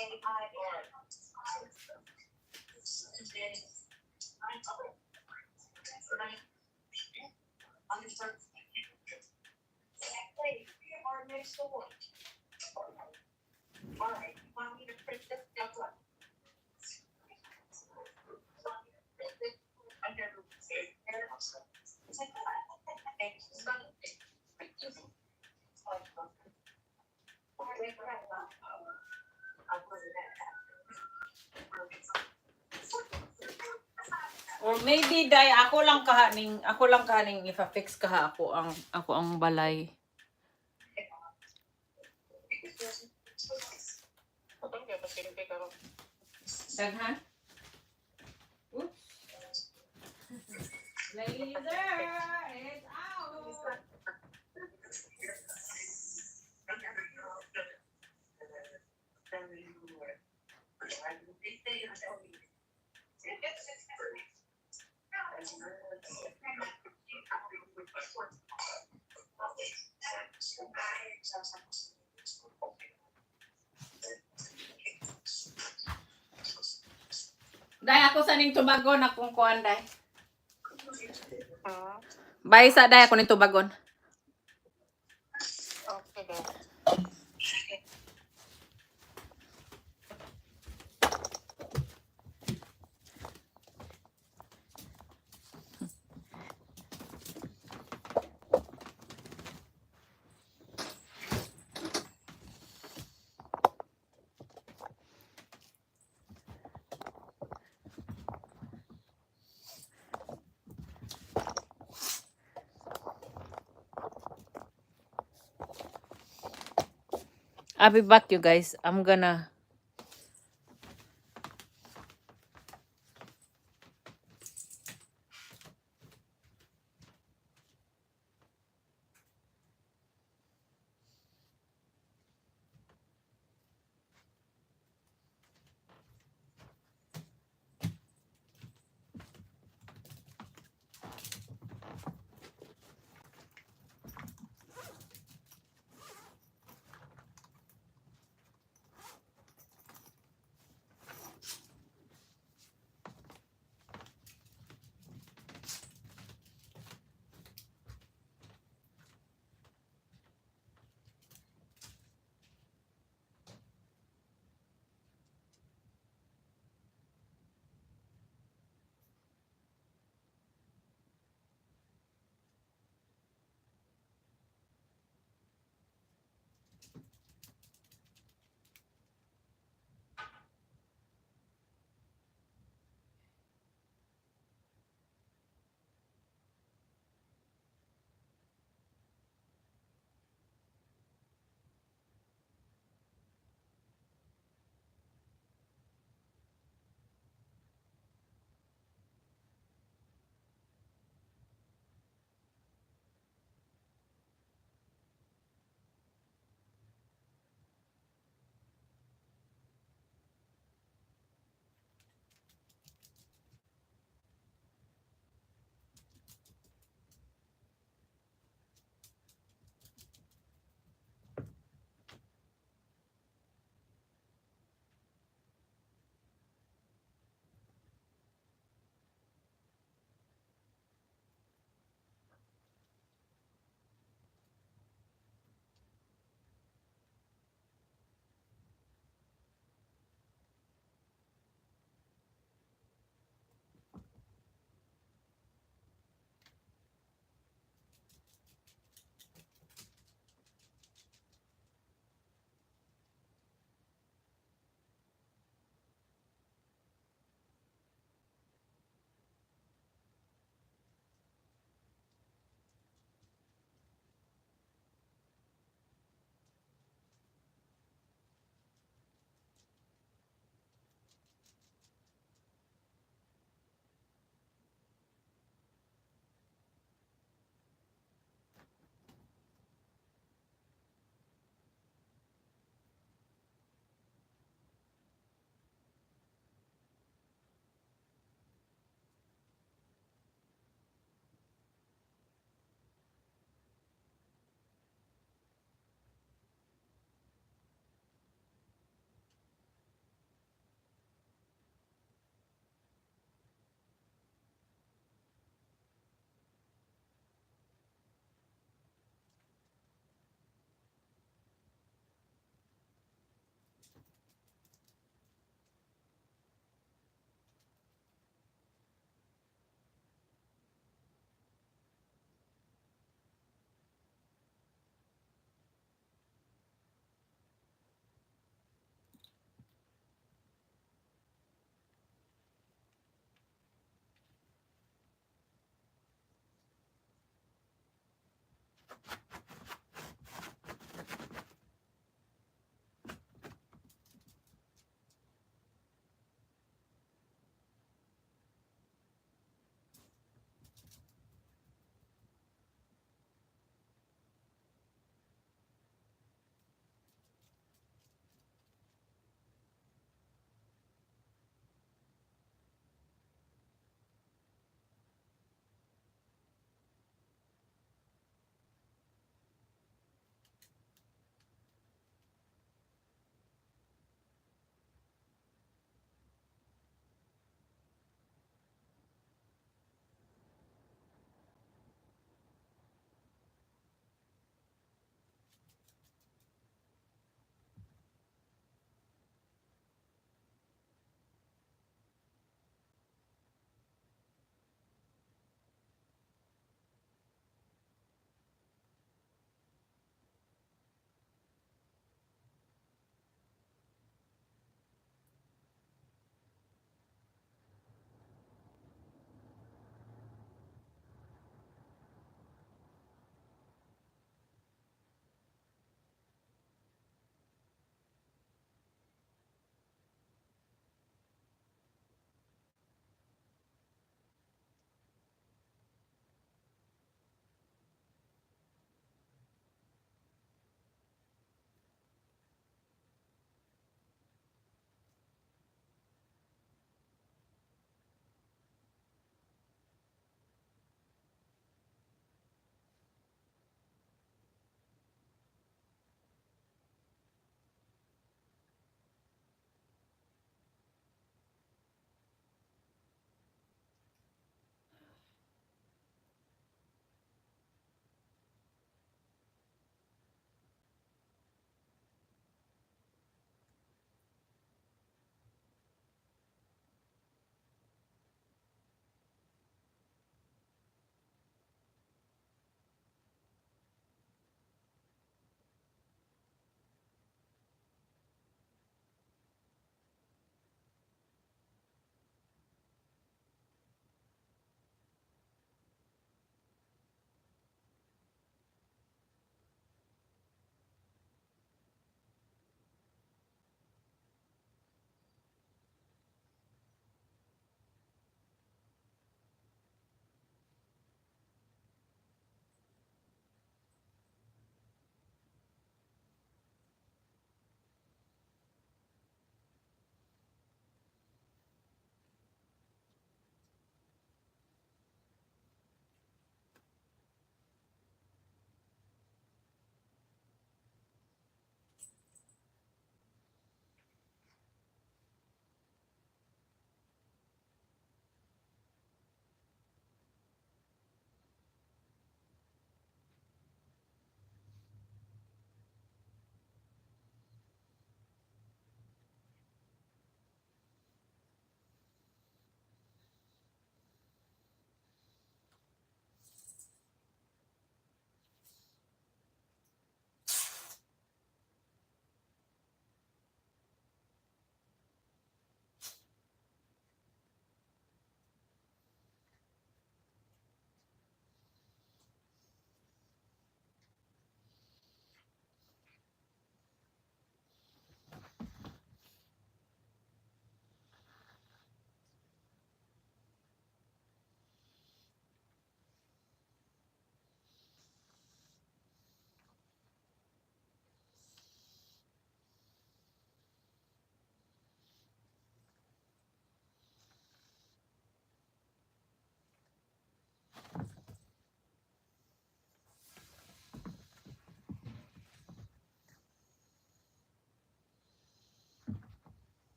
Lecair. Or maybe dai ako lang kahaning ifa-fix kaha ako ang balay. Daghan? Oops. Laser is out. Dai ako sa ning tubagon akong kuan dai. Bay sa dai ako ning tubagon. Okay, then. I'll be back, you guys. I'm gonna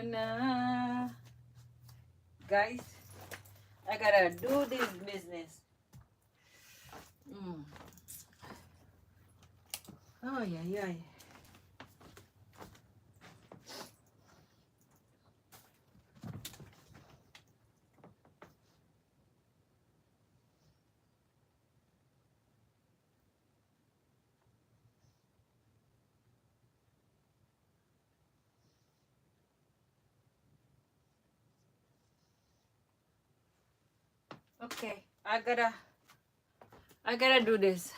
Na. Guys, I gotta do this business. Oh, yeah. Okay, I gotta do this.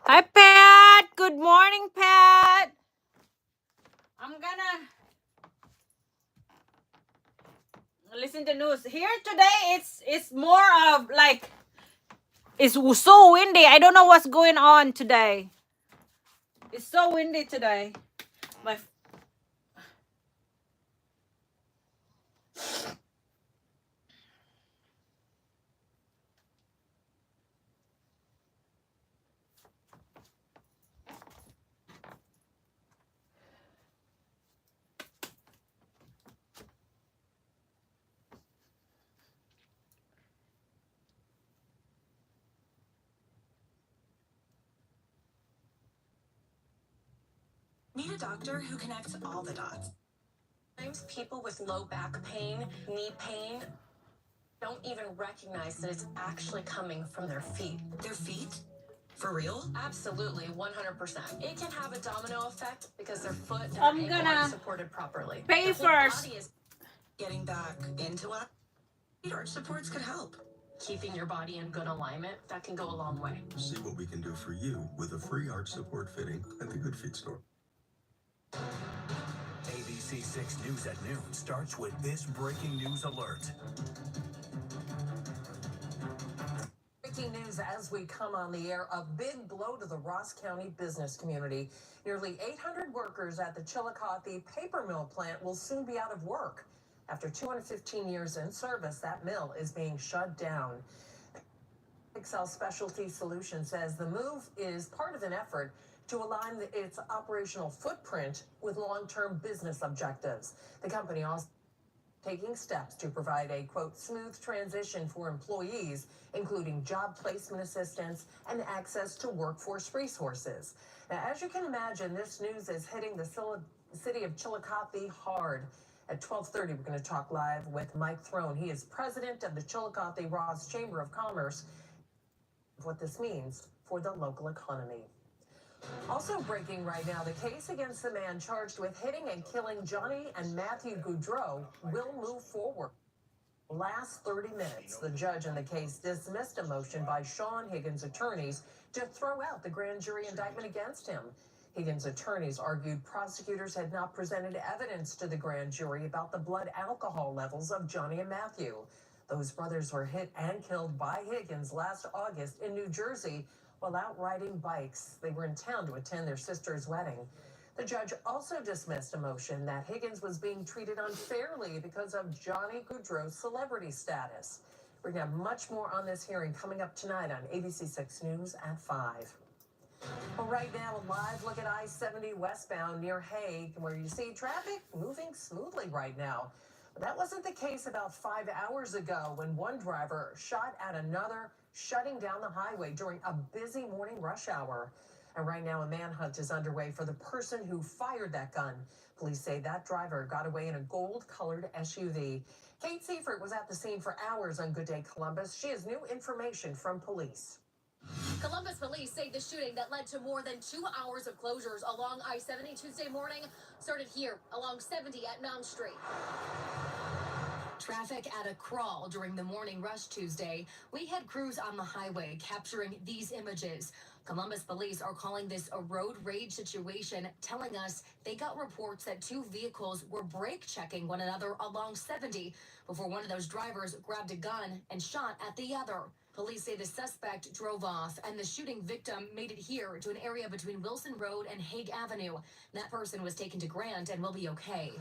Hi, Pat. Good morning, Pat. I'm gonna listen to news here today. It's more of like it's so windy. I don't know what's going on today. It's so windy today. My Need a doctor who connects all the dots. Sometimes people with low back pain, knee pain, don't even recognize that it's actually coming from their feet. Their feet? For real? Absolutely, 100%. It can have a domino effect because their foot and I'm their ankle gonna aren't supported properly. pay Their whole first. body is getting back into it. Feet arch supports could help. Keeping your body in good alignment, that can go a long way. See what we can do for you with a free arch support fitting at the Good Feet store. ABC 6 News at noon starts with this breaking news alert. Breaking news as we come on the air, a big blow to the Ross County business community. Nearly 800 workers at the Chillicothe paper mill plant will soon be out of work. After 215 years in service, that mill is being shut down. Excel Specialty Solutions says the move is part of an effort to align its operational footprint with long-term business objectives. The company also taking steps to provide a, quote, smooth transition for employees, including job placement assistance and access to workforce resources. Now, as you can imagine, this news is hitting the city of Chillicothe hard. At 12:30, we're going to talk live with Mike Throne. He is president of the Chillicothe Ross Chamber of Commerce. What this means for the local economy. Also breaking right now, the case against the man charged with hitting and killing Johnny and Matthew Goudreau will move forward. Last 30 minutes, the judge in the case dismissed a motion by Sean Higgins' attorneys to throw out the grand jury indictment against him. Higgins' attorneys argued prosecutors had not presented evidence to the grand jury about the blood alcohol levels of Johnny and Matthew. Those brothers were hit and killed by Higgins last August in New Jersey while out riding bikes. They were in town to attend their sister's wedding. The judge also dismissed a motion that Higgins was being treated unfairly because of Johnny Goudreau's celebrity status. We're going to have much more on this hearing coming up tonight on ABC 6 News at 5. Well, right now, a live look at I-70 westbound near Hague, where you see traffic moving smoothly right now. But that wasn't the case about 5 hours ago when one driver shot at another, shutting down the highway during a busy morning rush hour. And right now, a manhunt is underway for the person who fired that gun. Police say that driver got away in a gold-colored SUV. Kate Seifert was at the scene for hours on Good Day Columbus. She has new information from police. Columbus police say the shooting that led to more than 2 hours of closures along I-70 Tuesday morning started here along 70 at Mount Street. Traffic at a crawl during the morning rush Tuesday. We had crews on the highway capturing these images. Columbus police are calling this a road rage situation, telling us they got reports that two vehicles were brake checking one another along 70 before one of those drivers grabbed a gun and shot at the other. Police say the suspect drove off and the shooting victim made it here to an area between Wilson Road and Hague Avenue. That person was taken to Grant and will be okay.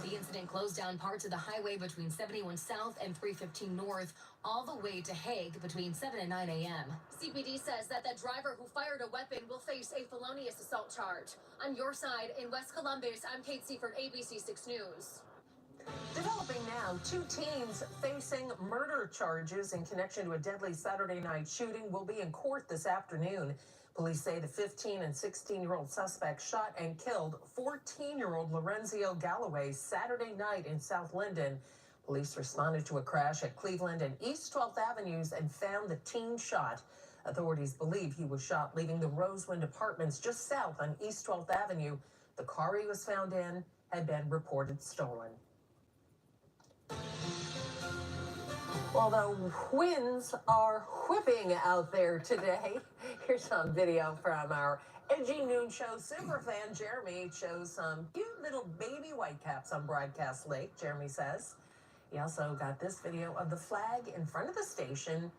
The incident closed down parts of the highway between 71 South and 315 North, all the way to Hague between 7 and 9 a.m. CPD says that the driver who fired a weapon will face a felonious assault charge. On your side, in West Columbus, I'm Kate Seifert, ABC 6 News. Developing now, 2 teens facing murder charges in connection to a deadly Saturday night shooting will be in court this afternoon. Police say the 15 and 16-year-old suspects shot and killed 14-year-old Lorenzio Galloway Saturday night in South Linden. Police responded to a crash at Cleveland and East 12th Avenues and found the teen shot. Authorities believe he was shot leaving the Rosewind Apartments just south on East 12th Avenue. The car he was found in had been reported stolen. Well, the winds are whipping out there today. Here's some video from our Edgy Noon Show superfan Jeremy. It shows some cute little baby whitecaps on Broadcast Lake, Jeremy says. He also got this video of the flag in front of the station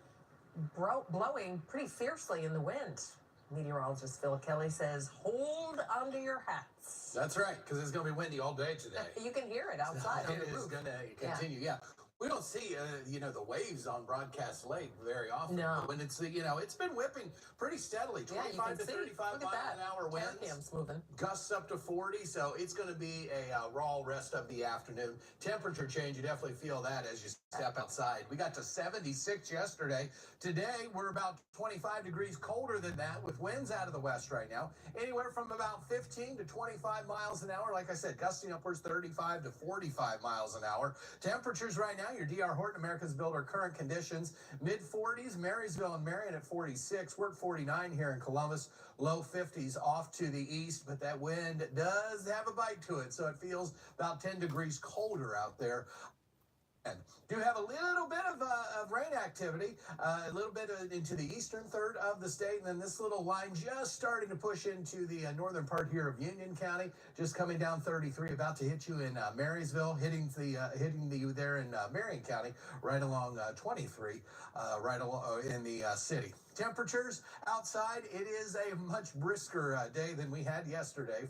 blowing pretty fiercely in the wind. Meteorologist Phil Kelly says, hold onto your hats. That's right, because it's going to be windy all day today. You can hear it outside on the It is roof. going to continue, yeah. We don't see, the waves on Broadcast Lake very often. No. But when it's, it's been whipping pretty steadily. 25 to 35 mile an hour winds. Cam's moving. Gusts up to 40, so it's going to be a raw rest of the afternoon. Temperature change, you definitely feel that as you step outside. We got to 76 yesterday. Today, we're about 25 degrees colder than that with winds out of the west right now. Anywhere from about 15 to 25 miles an hour. Like I said, gusting upwards 35 to 45 miles an hour. Temperatures right now, your D.R. Horton America's Builder current conditions, mid-40s, Marysville and Marion at 46. We're at 49 here in Columbus, low 50s off to the east, but that wind does have a bite to it, so it feels about 10 degrees colder out there. And do have a little bit of rain activity, a little bit into the eastern third of the state, and then this little line just starting to push into the northern part here of Union County, just coming down 33, about to hit you in Marysville, hitting you there in Marion County, right along 23, right along in the city. Temperatures outside, it is a much brisker day than we had yesterday.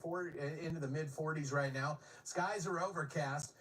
Into the mid-40s right now. Skies are overcast.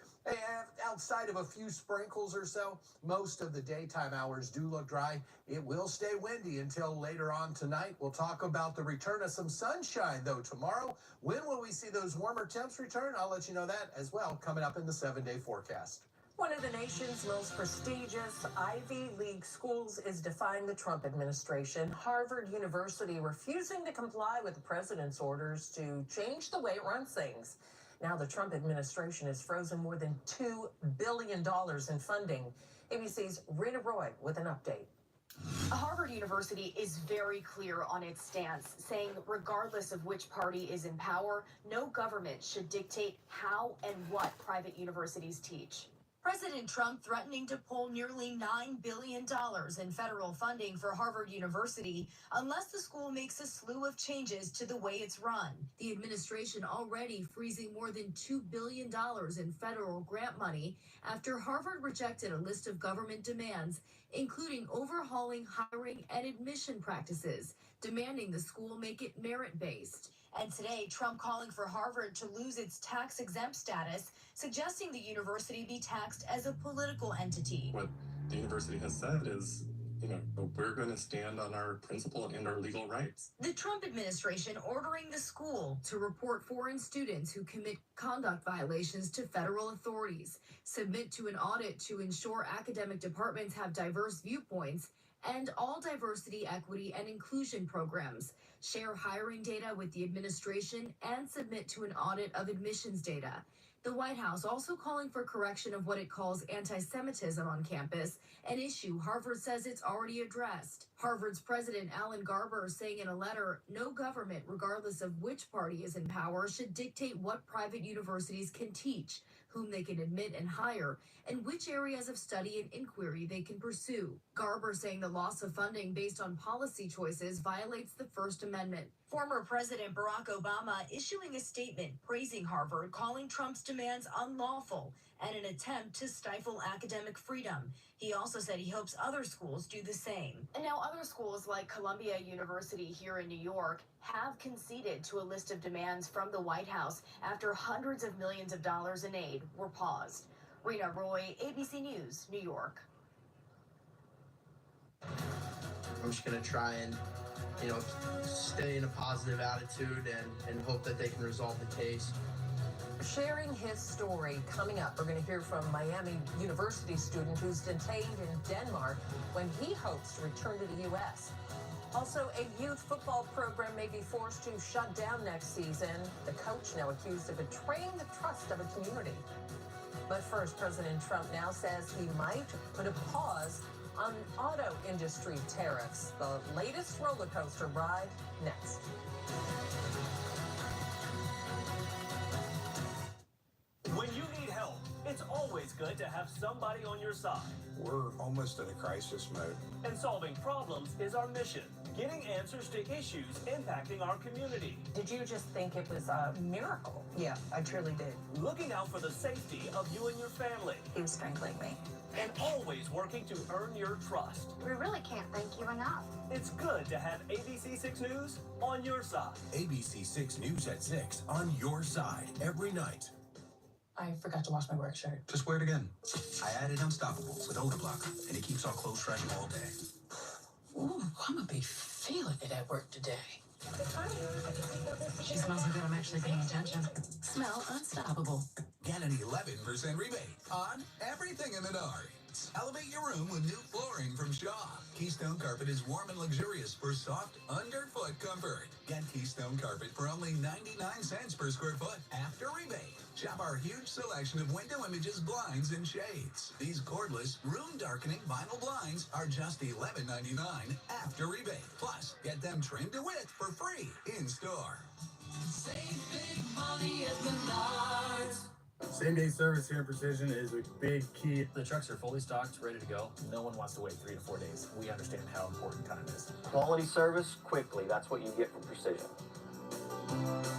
Outside of a few sprinkles or so, most of the daytime hours do look dry. It will stay windy until later on tonight. We'll talk about the return of some sunshine, though, tomorrow. When will we see those warmer temps return? I'll let you know that as well coming up in the 7-day forecast. One of the nation's most prestigious Ivy League schools is defying the Trump administration. Harvard University refusing to comply with the president's orders to change the way it runs things. Now the Trump administration has frozen more than $2 billion in funding. ABC's Rita Roy with an update. Harvard University is very clear on its stance, saying regardless of which party is in power, no government should dictate how and what private universities teach. President Trump threatening to pull nearly $9 billion in federal funding for Harvard University unless the school makes a slew of changes to the way it's run. The administration already freezing more than $2 billion in federal grant money after Harvard rejected a list of government demands, including overhauling hiring and admission practices, demanding the school make it merit-based. And today, Trump calling for Harvard to lose its tax-exempt status, suggesting the university be taxed as a political entity. What the university has said is, we're going to stand on our principle and our legal rights. The Trump administration ordering the school to report foreign students who commit conduct violations to federal authorities, submit to an audit to ensure academic departments have diverse viewpoints, and all diversity, equity, and inclusion programs, share hiring data with the administration, and submit to an audit of admissions data. The White House also calling for correction of what it calls anti-Semitism on campus, an issue Harvard says it's already addressed. Harvard's president Alan Garber saying in a letter, no government, regardless of which party is in power, should dictate what private universities can teach, whom they can admit and hire, and which areas of study and inquiry they can pursue. Garber saying the loss of funding based on policy choices violates the First Amendment. Amendment. Former President Barack Obama issuing a statement praising Harvard, calling Trump's demands unlawful and an attempt to stifle academic freedom. He also said he hopes other schools do the same. And now other schools like Columbia University here in New York have conceded to a list of demands from the White House after hundreds of millions of dollars in aid were paused. Rena Roy, ABC News, New York. I'm just going to try and, stay in a positive attitude and hope that they can resolve the case. Sharing his story coming up. We're going to hear from Miami University student who's detained in Denmark when he hopes to return to the U.S. Also, a youth football program may be forced to shut down next season. The coach now accused of betraying the trust of a community. But first, President Trump now says he might put a pause on auto industry tariffs. The latest roller coaster ride next. When you need help, it's always good to have somebody on your side. We're almost in a crisis mode. And solving problems is our mission. Getting answers to issues impacting our community. Did you just think it was a miracle? Yeah, I truly did. Looking out for the safety of you and your family. He was strangling me. And always working to earn your trust. We really can't thank you enough. It's good to have ABC 6 News on your side. ABC 6 News at 6 on your side every night. I forgot to wash my work shirt. Just wear it again. I added Unstoppable with odor blocker, and it keeps our clothes fresh all day. Ooh, I'm gonna be feeling it at work today. She smells so good, I'm actually paying attention. Smell Unstoppable. Get an 11% rebate on everything in Menards. Elevate your room with new flooring from Shaw. Keystone Carpet is warm and luxurious for soft underfoot comfort. Get Keystone Carpet for only 99 cents per square foot after rebate. Shop our huge selection of window images, blinds, and shades. These cordless, room-darkening vinyl blinds are just $11.99 after rebate. Plus, get them trimmed to width for free in-store. Save big money at Menards. Same-day service here in Precision is a big key. The trucks are fully stocked, ready to go. No one wants to wait 3 to 4 days. We understand how important time is. Quality service, quickly. That's what you get from Precision.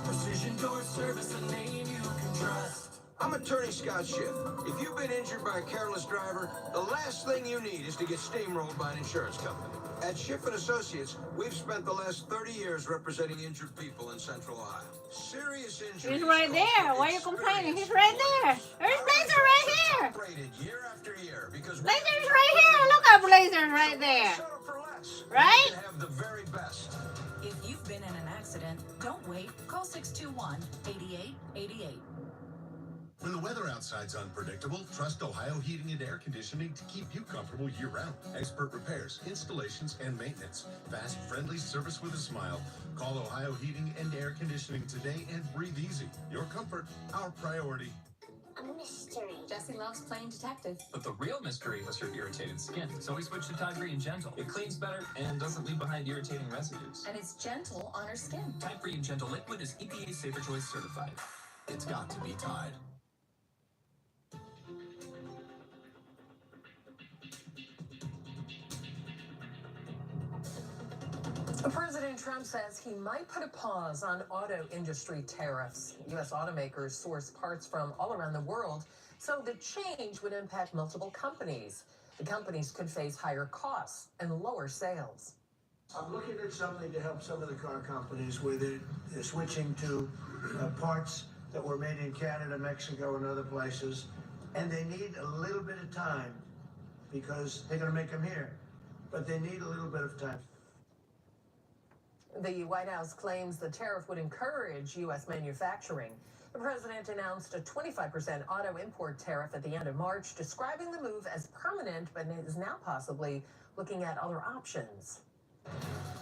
Precision Door Service, a name you can trust. I'm attorney Scott Schiff. If you've been injured by a careless driver, the last thing you need is to get steamrolled by an insurance company. At Schiff & Associates, we've spent the last 30 years representing injured people in Central Ohio. Serious injuries. He's right there. Why are you complaining? He's right there. There's Blazer right here. Rated year after year because Blazer's right here. Look at Blazer's right there. Right? We can have the very best. If you've been in an accident, don't wait. Call 621-8888. When the weather outside's unpredictable, trust Ohio Heating and Air Conditioning to keep you comfortable year-round. Expert repairs, installations, and maintenance. Fast, friendly service with a smile. Call Ohio Heating and Air Conditioning today and breathe easy. Your comfort, our priority. A mystery. Jesse loves playing detective. But the real mystery was her irritated skin. So we switched to Tide Green Gentle. It cleans better and doesn't leave behind irritating residues. And it's gentle on her skin. Tide Green Gentle Liquid is EPA Safer Choice certified. It's got to be Tide. President Trump says he might put a pause on auto industry tariffs. U.S. automakers source parts from all around the world, so the change would impact multiple companies. The companies could face higher costs and lower sales. I'm looking at something to help some of the car companies where they're switching to parts that were made in Canada, Mexico, and other places, and they need a little bit of time because they're going to make them here, but they need a little bit of time. The White House claims the tariff would encourage U.S. manufacturing. The president announced a 25% auto import tariff at the end of March, describing the move as permanent, but is now possibly looking at other options.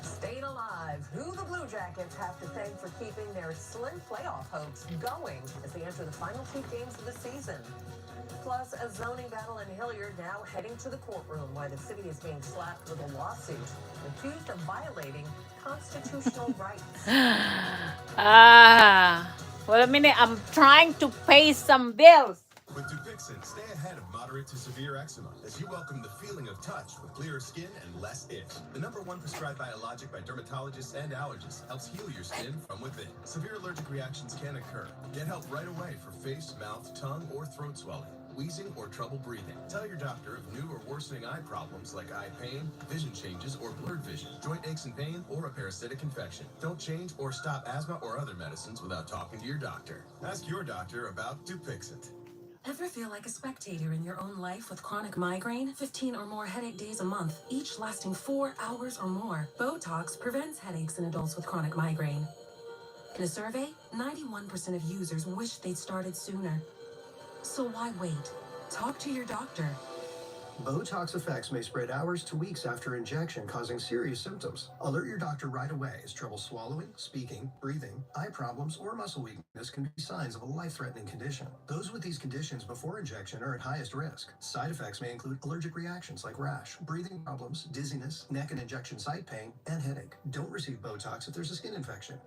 Staying alive, who the Blue Jackets have to thank for keeping their slim playoff hopes going as they enter the final 2 games of the season. Plus, a zoning battle in Hilliard now heading to the courtroom while the city is being slapped with a lawsuit accused of violating constitutional rights. Wait a minute. I'm trying to pay some bills. With Dupixent, stay ahead of modern moderate to severe eczema, as you welcome the feeling of touch with clearer skin and less itch. The #1 prescribed biologic by dermatologists and allergists helps heal your skin from within. Severe allergic reactions can occur. Get help right away for face, mouth, tongue, or throat swelling, wheezing, or trouble breathing. Tell your doctor of new or worsening eye problems like eye pain, vision changes, or blurred vision, joint aches and pain, or a parasitic infection. Don't change or stop asthma or other medicines without talking to your doctor. Ask your doctor about Dupixent. Ever feel like a spectator in your own life with chronic migraine? 15 or more headache days a month, each lasting 4 hours or more. Botox prevents headaches in adults with chronic migraine. In a survey, 91% of users wish they'd started sooner. So why wait? Talk to your doctor. Botox effects may spread hours to weeks after injection, causing serious symptoms. Alert your doctor right away, as trouble swallowing, speaking, breathing, eye problems, or muscle weakness can be signs of a life-threatening condition. Those with these conditions before injection are at highest risk. Side effects may include allergic reactions like rash, breathing problems, dizziness, neck and injection site pain, and headache. Don't receive Botox if there's a skin infection.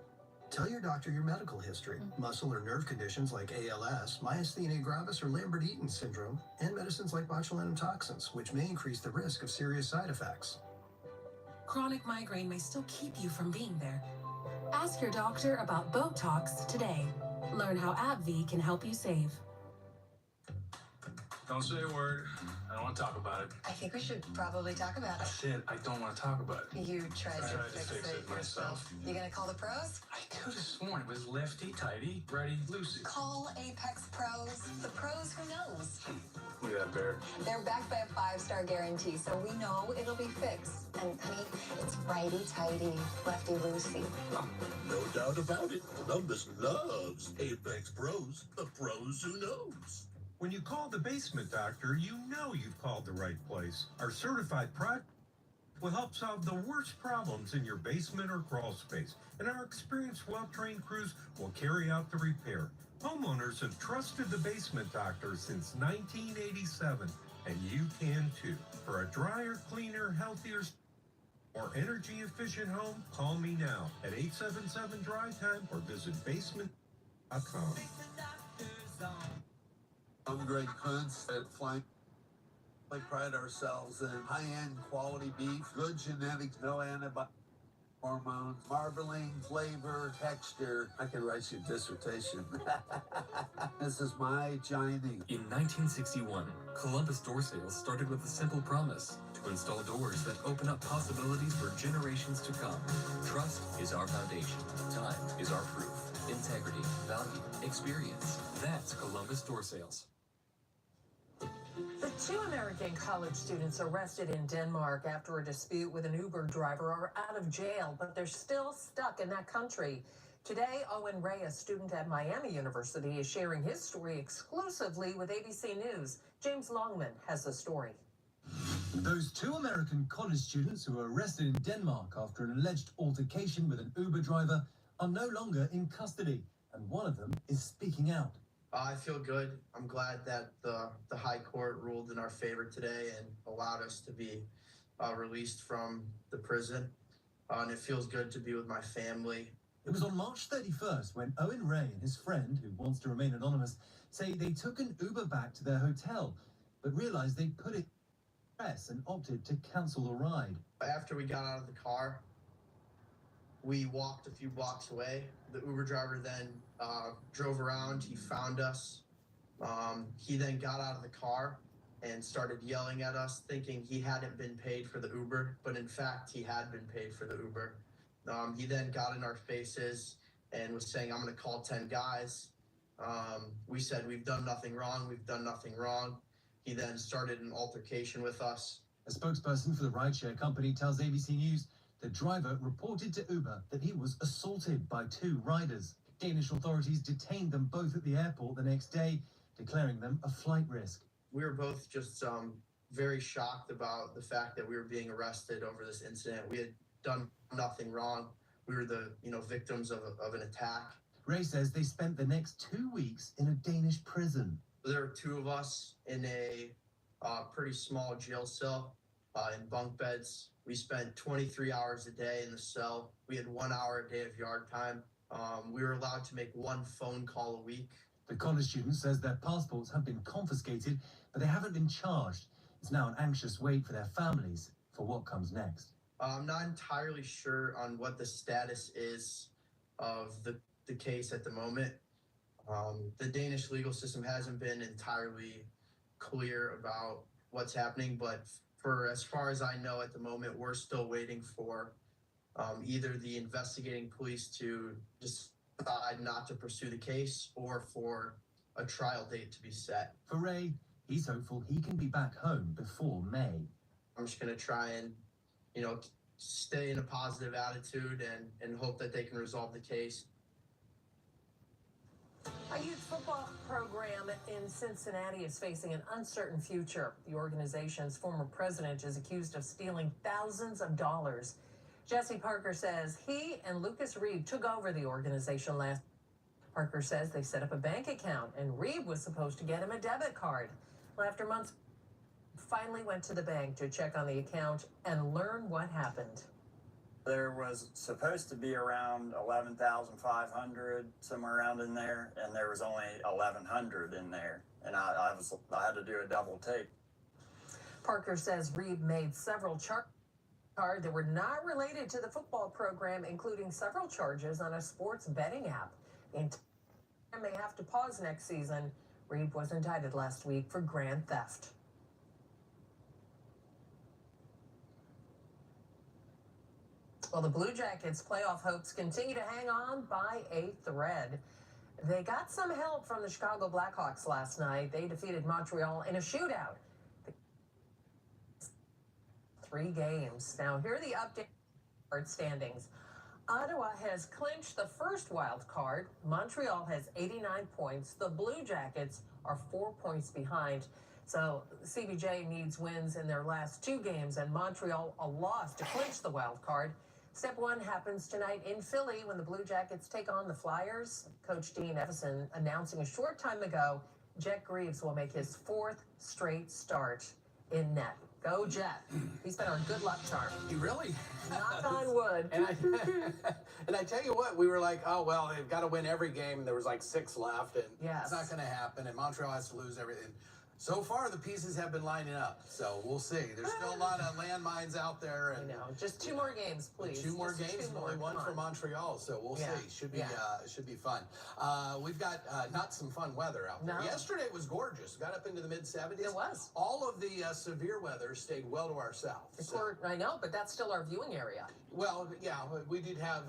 Tell your doctor your medical history, muscle or nerve conditions like ALS, myasthenia gravis, or Lambert-Eaton syndrome, and medicines like botulinum toxins, which may increase the risk of serious side effects. Chronic migraine may still keep you from being there. Ask your doctor about Botox today. Learn how AbbVie can help you save. Don't say a word. I don't want to talk about it. I think we should probably talk about I it. said I don't want to talk about it. You tried I to tried to fix it myself. You gonna call the pros? I could have sworn it was lefty, tighty, righty, loosey. Call Apex Pros. The pros who knows. Look at that bear. They're backed by a 5-star guarantee, so we know it'll be fixed. And honey, it's righty-tighty, lefty-loosey. No doubt about it. Columbus loves Apex Pros, the pros who knows. When you call the basement doctor, you know you've called the right place. Our certified product will help solve the worst problems in your basement or crawl space, and our experienced, well-trained crews will carry out the repair. Homeowners have trusted the basement doctor since 1987, and you can too. For a drier, cleaner, healthier, more energy-efficient home, call me now at 877-DRY-TIME or visit basement.com. I'm Greg Kuntz at Flying. We pride ourselves in high-end quality beef, good genetics, no antibiotics, hormones, marbling, flavor, texture. I can write you a dissertation. This is my Johnny. In 1961, Columbus Door Sales started with a simple promise: to install doors that open up possibilities for generations to come. Trust is our foundation. Time is our proof. Integrity, value, experience. That's Columbus Door Sales. The 2 American college students arrested in Denmark after a dispute with an Uber driver are out of jail, but they're still stuck in that country. Today, Owen Ray, a student at Miami University, is sharing his story exclusively with ABC News. James Longman has the story. Those 2 American college students who were arrested in Denmark after an alleged altercation with an Uber driver are no longer in custody, and one of them is speaking out. I feel good. I'm glad that the High Court ruled in our favor today and allowed us to be released from the prison. And it feels good to be with my family. It was on March 31st when Owen Ray and his friend, who wants to remain anonymous, say they took an Uber back to their hotel, but realized they'd put it in press and opted to cancel the ride. After we got out of the car, we walked a few blocks away. The Uber driver then drove around. He found us. He then got out of the car and started yelling at us, thinking he hadn't been paid for the Uber, but in fact, he had been paid for the Uber. He then got in our faces and was saying, "I'm going to call 10 guys." We said, "We've done nothing wrong. We've done nothing wrong." He then started an altercation with us. A spokesperson for the rideshare company tells ABC News the driver reported to Uber that he was assaulted by 2 riders. Danish authorities detained them both at the airport the next day, declaring them a flight risk. We were both just very shocked about the fact that we were being arrested over this incident. We had done nothing wrong. We were the victims of an attack. Ray says they spent the next 2 weeks in a Danish prison. There were 2 of us in a pretty small jail cell in bunk beds. We spent 23 hours a day in the cell. We had 1 hour a day of yard time. We were allowed to make 1 phone call a week. The college student says their passports have been confiscated, but they haven't been charged. It's now an anxious wait for their families for what comes next. I'm not entirely sure on what the status is of the case at the moment. The Danish legal system hasn't been entirely clear about what's happening, but for as far as I know at the moment, we're still waiting for either the investigating police to decide not to pursue the case or for a trial date to be set. For Ray, he's hopeful he can be back home before May. I'm just going to try and, stay in a positive attitude and hope that they can resolve the case. A youth football program in Cincinnati is facing an uncertain future. The organization's former president is accused of stealing thousands of dollars. Jesse Parker says he and Lucas Reeb took over the organization last. Parker says they set up a bank account and Reeb was supposed to get him a debit card. Well, after months, finally went to the bank to check on the account and learn what happened. There was supposed to be around 11,500, somewhere around in there, and there was only 1,100 in there, and I had to do a double take. Parker says Reeb made several charges that were not related to the football program, including several charges on a sports betting app. And may have to pause next season. Reeb was indicted last week for grand theft. Well, the Blue Jackets' playoff hopes continue to hang on by a thread. They got some help from the Chicago Blackhawks last night. They defeated Montreal in a shootout. 3 games. Now, here are the updated standings. Ottawa has clinched the first wild card. Montreal has 89 points. The Blue Jackets are 4 points behind. So CBJ needs wins in their last 2 games, and Montreal a loss to clinch the wild card. Step 1 happens tonight in Philly when the Blue Jackets take on the Flyers. Coach Dean Evison announcing a short time ago, Jet Greaves will make his 4th straight start in net. Go Jet. He's been our good luck charm. He really? Knock on wood. And I tell you what, we were like, oh, well, they've got to win every game. And there was like 6 left, and yes, it's not going to happen. And Montreal has to lose everything. So far, the pieces have been lining up, so we'll see. There's still a lot of landmines out there. And I know. Just 2 more games, please. 2 more games, only 1 for Montreal, so we'll see. Should be fun. We've got not some fun weather out there. No. Yesterday was gorgeous. Got up into the mid-70s. It was. All of the severe weather stayed well to our south. I know, but that's still our viewing area. Well, yeah, we did have,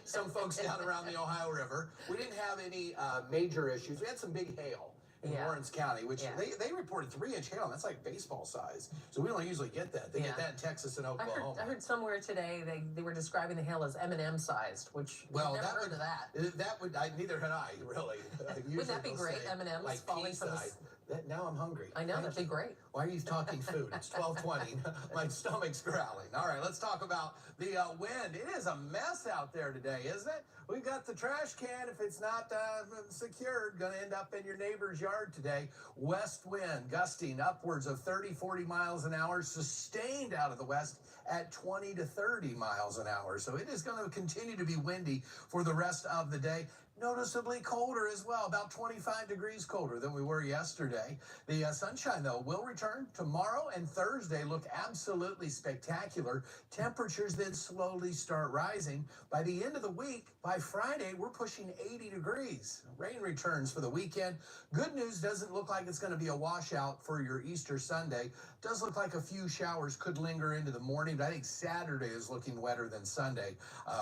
some folks down around the Ohio River. We didn't have any major issues. We had some big hail in Lawrence County, which they reported 3-inch hail, and that's like baseball size. So we don't usually get that. They get that in Texas and Oklahoma. I heard somewhere today they were describing the hail as M&M sized, which I've never heard of that. That would, neither had I, really. Wouldn't that be great, M&M's like falling from the... Now I'm hungry. I know, that'd be great. Why are you talking food? It's 12:20. My stomach's growling. All right, let's talk about the wind. It is a mess out there today, isn't it? We've got the trash can, if it's not secured, going to end up in your neighbor's yard today. West wind gusting upwards of 30, 40 miles an hour, sustained out of the west at 20 to 30 miles an hour. So it is going to continue to be windy for the rest of the day. Noticeably colder as well, about 25 degrees colder than we were yesterday. The sunshine, though, will return tomorrow and Thursday. Look absolutely spectacular. Temperatures then slowly start rising. By the end of the week, by Friday, we're pushing 80 degrees. Rain returns for the weekend. Good news, doesn't look like it's going to be a washout for your Easter Sunday. Does look like a few showers could linger into the morning, but I think Saturday is looking wetter than Sunday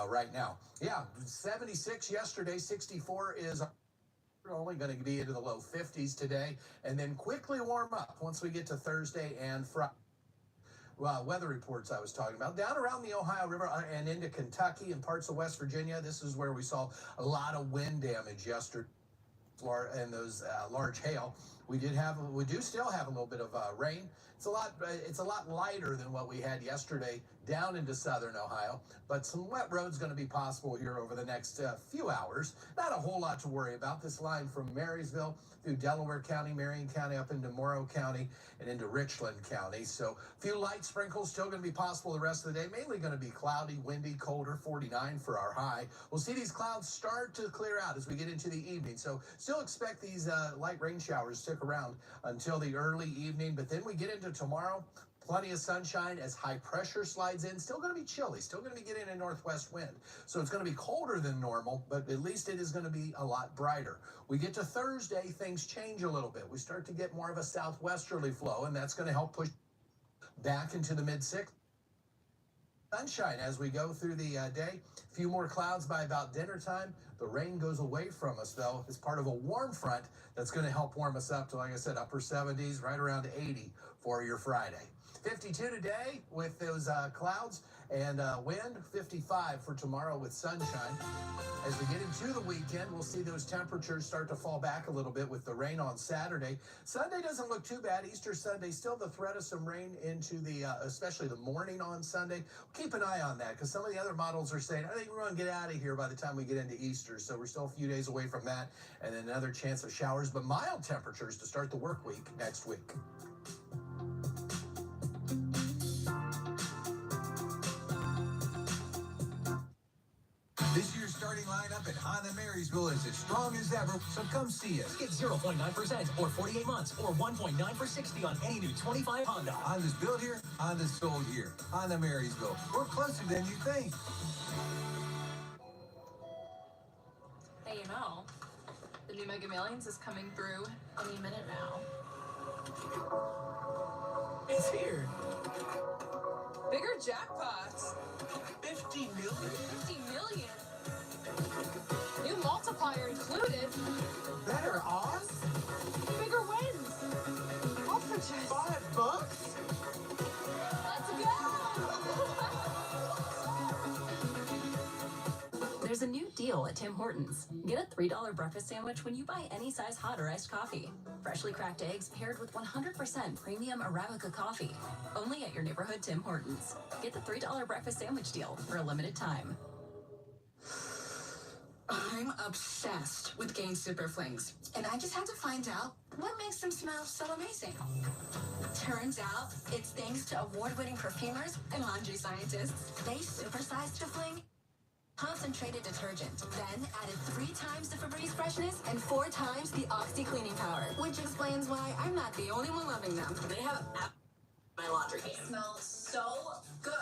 right now. Yeah, 76 yesterday, 64 is only going to be into the low 50s today, and then quickly warm up once we get to Thursday and Friday. Weather reports I was talking about. Down around the Ohio River and into Kentucky and parts of West Virginia, this is where we saw a lot of wind damage yesterday and those large hail. We do still have a little bit of rain. It's a lot lighter than what we had yesterday down into southern Ohio, but some wet roads going to be possible here over the next few hours. Not a whole lot to worry about. This line from Marysville through Delaware County, Marion County, up into Morrow County, and into Richland County. So a few light sprinkles still going to be possible the rest of the day. Mainly going to be cloudy, windy, colder, 49 for our high. We'll see these clouds start to clear out as we get into the evening. So still expect these light rain showers to stick around until the early evening. But then we get into tomorrow. Plenty of sunshine as high pressure slides in. Still going to be chilly. Still going to be getting a northwest wind. So it's going to be colder than normal, but at least it is going to be a lot brighter. We get to Thursday, things change a little bit. We start to get more of a southwesterly flow, and that's going to help push back into the mid-60s. Sunshine as we go through the day. A few more clouds by about dinner time. The rain goes away from us, though. It's part of a warm front that's going to help warm us up to, like I said, upper 70s, right around 80 for your Friday. 52 today with those clouds and wind. 55 for tomorrow with sunshine. As we get into the weekend, we'll see those temperatures start to fall back a little bit with the rain on Saturday. Sunday doesn't look too bad. Easter Sunday, still the threat of some rain into the, especially the morning on Sunday. Keep an eye on that because some of the other models are saying, I think we're going to get out of here by the time we get into Easter. So we're still a few days away from that. And then another chance of showers, but mild temperatures to start the work week next week. This year's starting lineup at Honda Marysville is as strong as ever, so come see us. Get 0.9% or 48 months or 1.9 for 60 on any new 25 Honda. Honda's built here, Honda's sold here. Honda Marysville. We're closer than you think. Hey, you know, the new Mega Millions is coming through any minute now. It's here. Bigger jackpots. 50 million. 50 million. New multiplier included. Better odds? Bigger wins. All for just $5. Let's go. There's a new deal at Tim Hortons. Get a $3 breakfast sandwich when you buy any size hot or iced coffee. Freshly cracked eggs paired with 100% premium Arabica coffee. Only at your neighborhood Tim Hortons. Get the $3 breakfast sandwich deal for a limited time. I'm obsessed with Gain Super Flings, and I just had to find out what makes them smell so amazing. Turns out it's thanks to award-winning perfumers and laundry scientists. They supersized the fling, concentrated detergent, then added 3 times the Febreze freshness and 4 times the Oxy cleaning power, which explains why I'm not the only one loving them. They have my laundry game. Smells so good.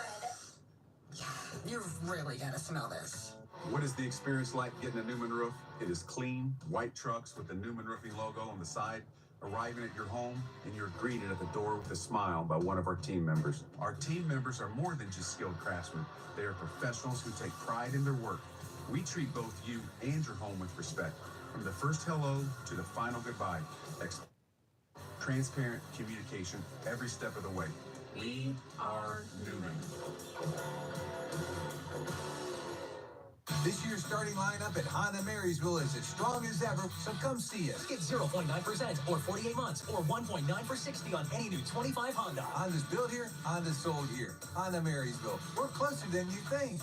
You've really got to smell this. What is the experience like getting a Newman roof? It is clean, white trucks with the Newman Roofing logo on the side, arriving at your home, and you're greeted at the door with a smile by one of our team members. Our team members are more than just skilled craftsmen. They are professionals who take pride in their work. We treat both you and your home with respect, from the first hello to the final goodbye. Transparent communication every step of the way. We are Newman. This year's starting lineup at Honda Marysville is as strong as ever, so come see us. Get 0.9% or 48 months or 1.9 for 60 on any new 25 Honda. Honda's built here, Honda's sold here. Honda Marysville. We're closer than you think.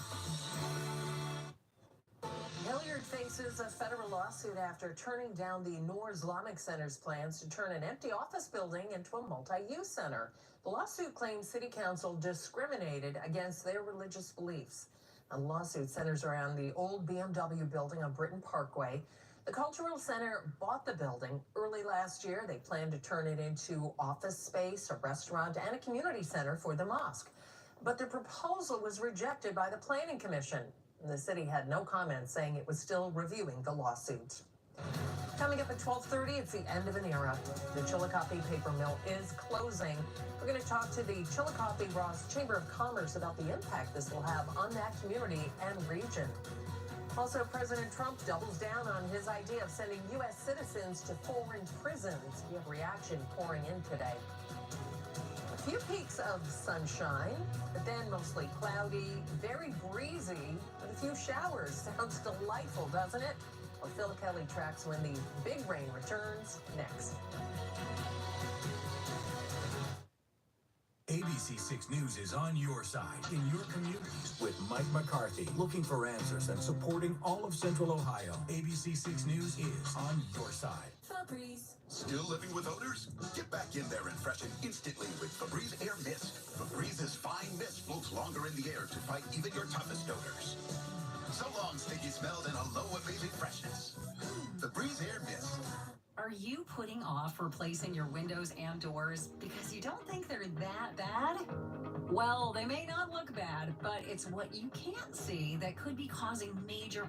Hilliard faces a federal lawsuit after turning down the Noor Islamic Center's plans to turn an empty office building into a multi-use center. The lawsuit claims city council discriminated against their religious beliefs. The lawsuit centers around the old BMW building on Britton Parkway. The Cultural Center bought the building early last year. They plan to turn it into office space, a restaurant, and a community center for the mosque. But the proposal was rejected by the Planning Commission. The city had no comment, saying it was still reviewing the lawsuit. Coming up at 12:30, it's the end of an era. The Chillicothe paper mill is closing. We're going to talk to the Chillicothe Ross Chamber of Commerce about the impact this will have on that community and region. Also, President Trump doubles down on his idea of sending U.S. citizens to foreign prisons. We have reaction pouring in today. A few peaks of sunshine, but then mostly cloudy, very breezy, with a few showers. Sounds delightful, doesn't it? Well, Phil Kelly tracks when the big rain returns next. ABC ABC6 News is on your side in your communities with Mike McCarthy, looking for answers and supporting all of Central Ohio. ABC6 News is on your side. Febreze. Still living with odors? Get back in there and freshen instantly with Febreze Air Mist. Febrez's fine mist floats longer in the air to fight even your toughest odors. So long, sticky smells and a low amazing freshness. Febreze Air Mist. Are you putting off replacing your windows and doors because you don't think they're that bad? Well, they may not look bad, but it's what you can't see that could be causing major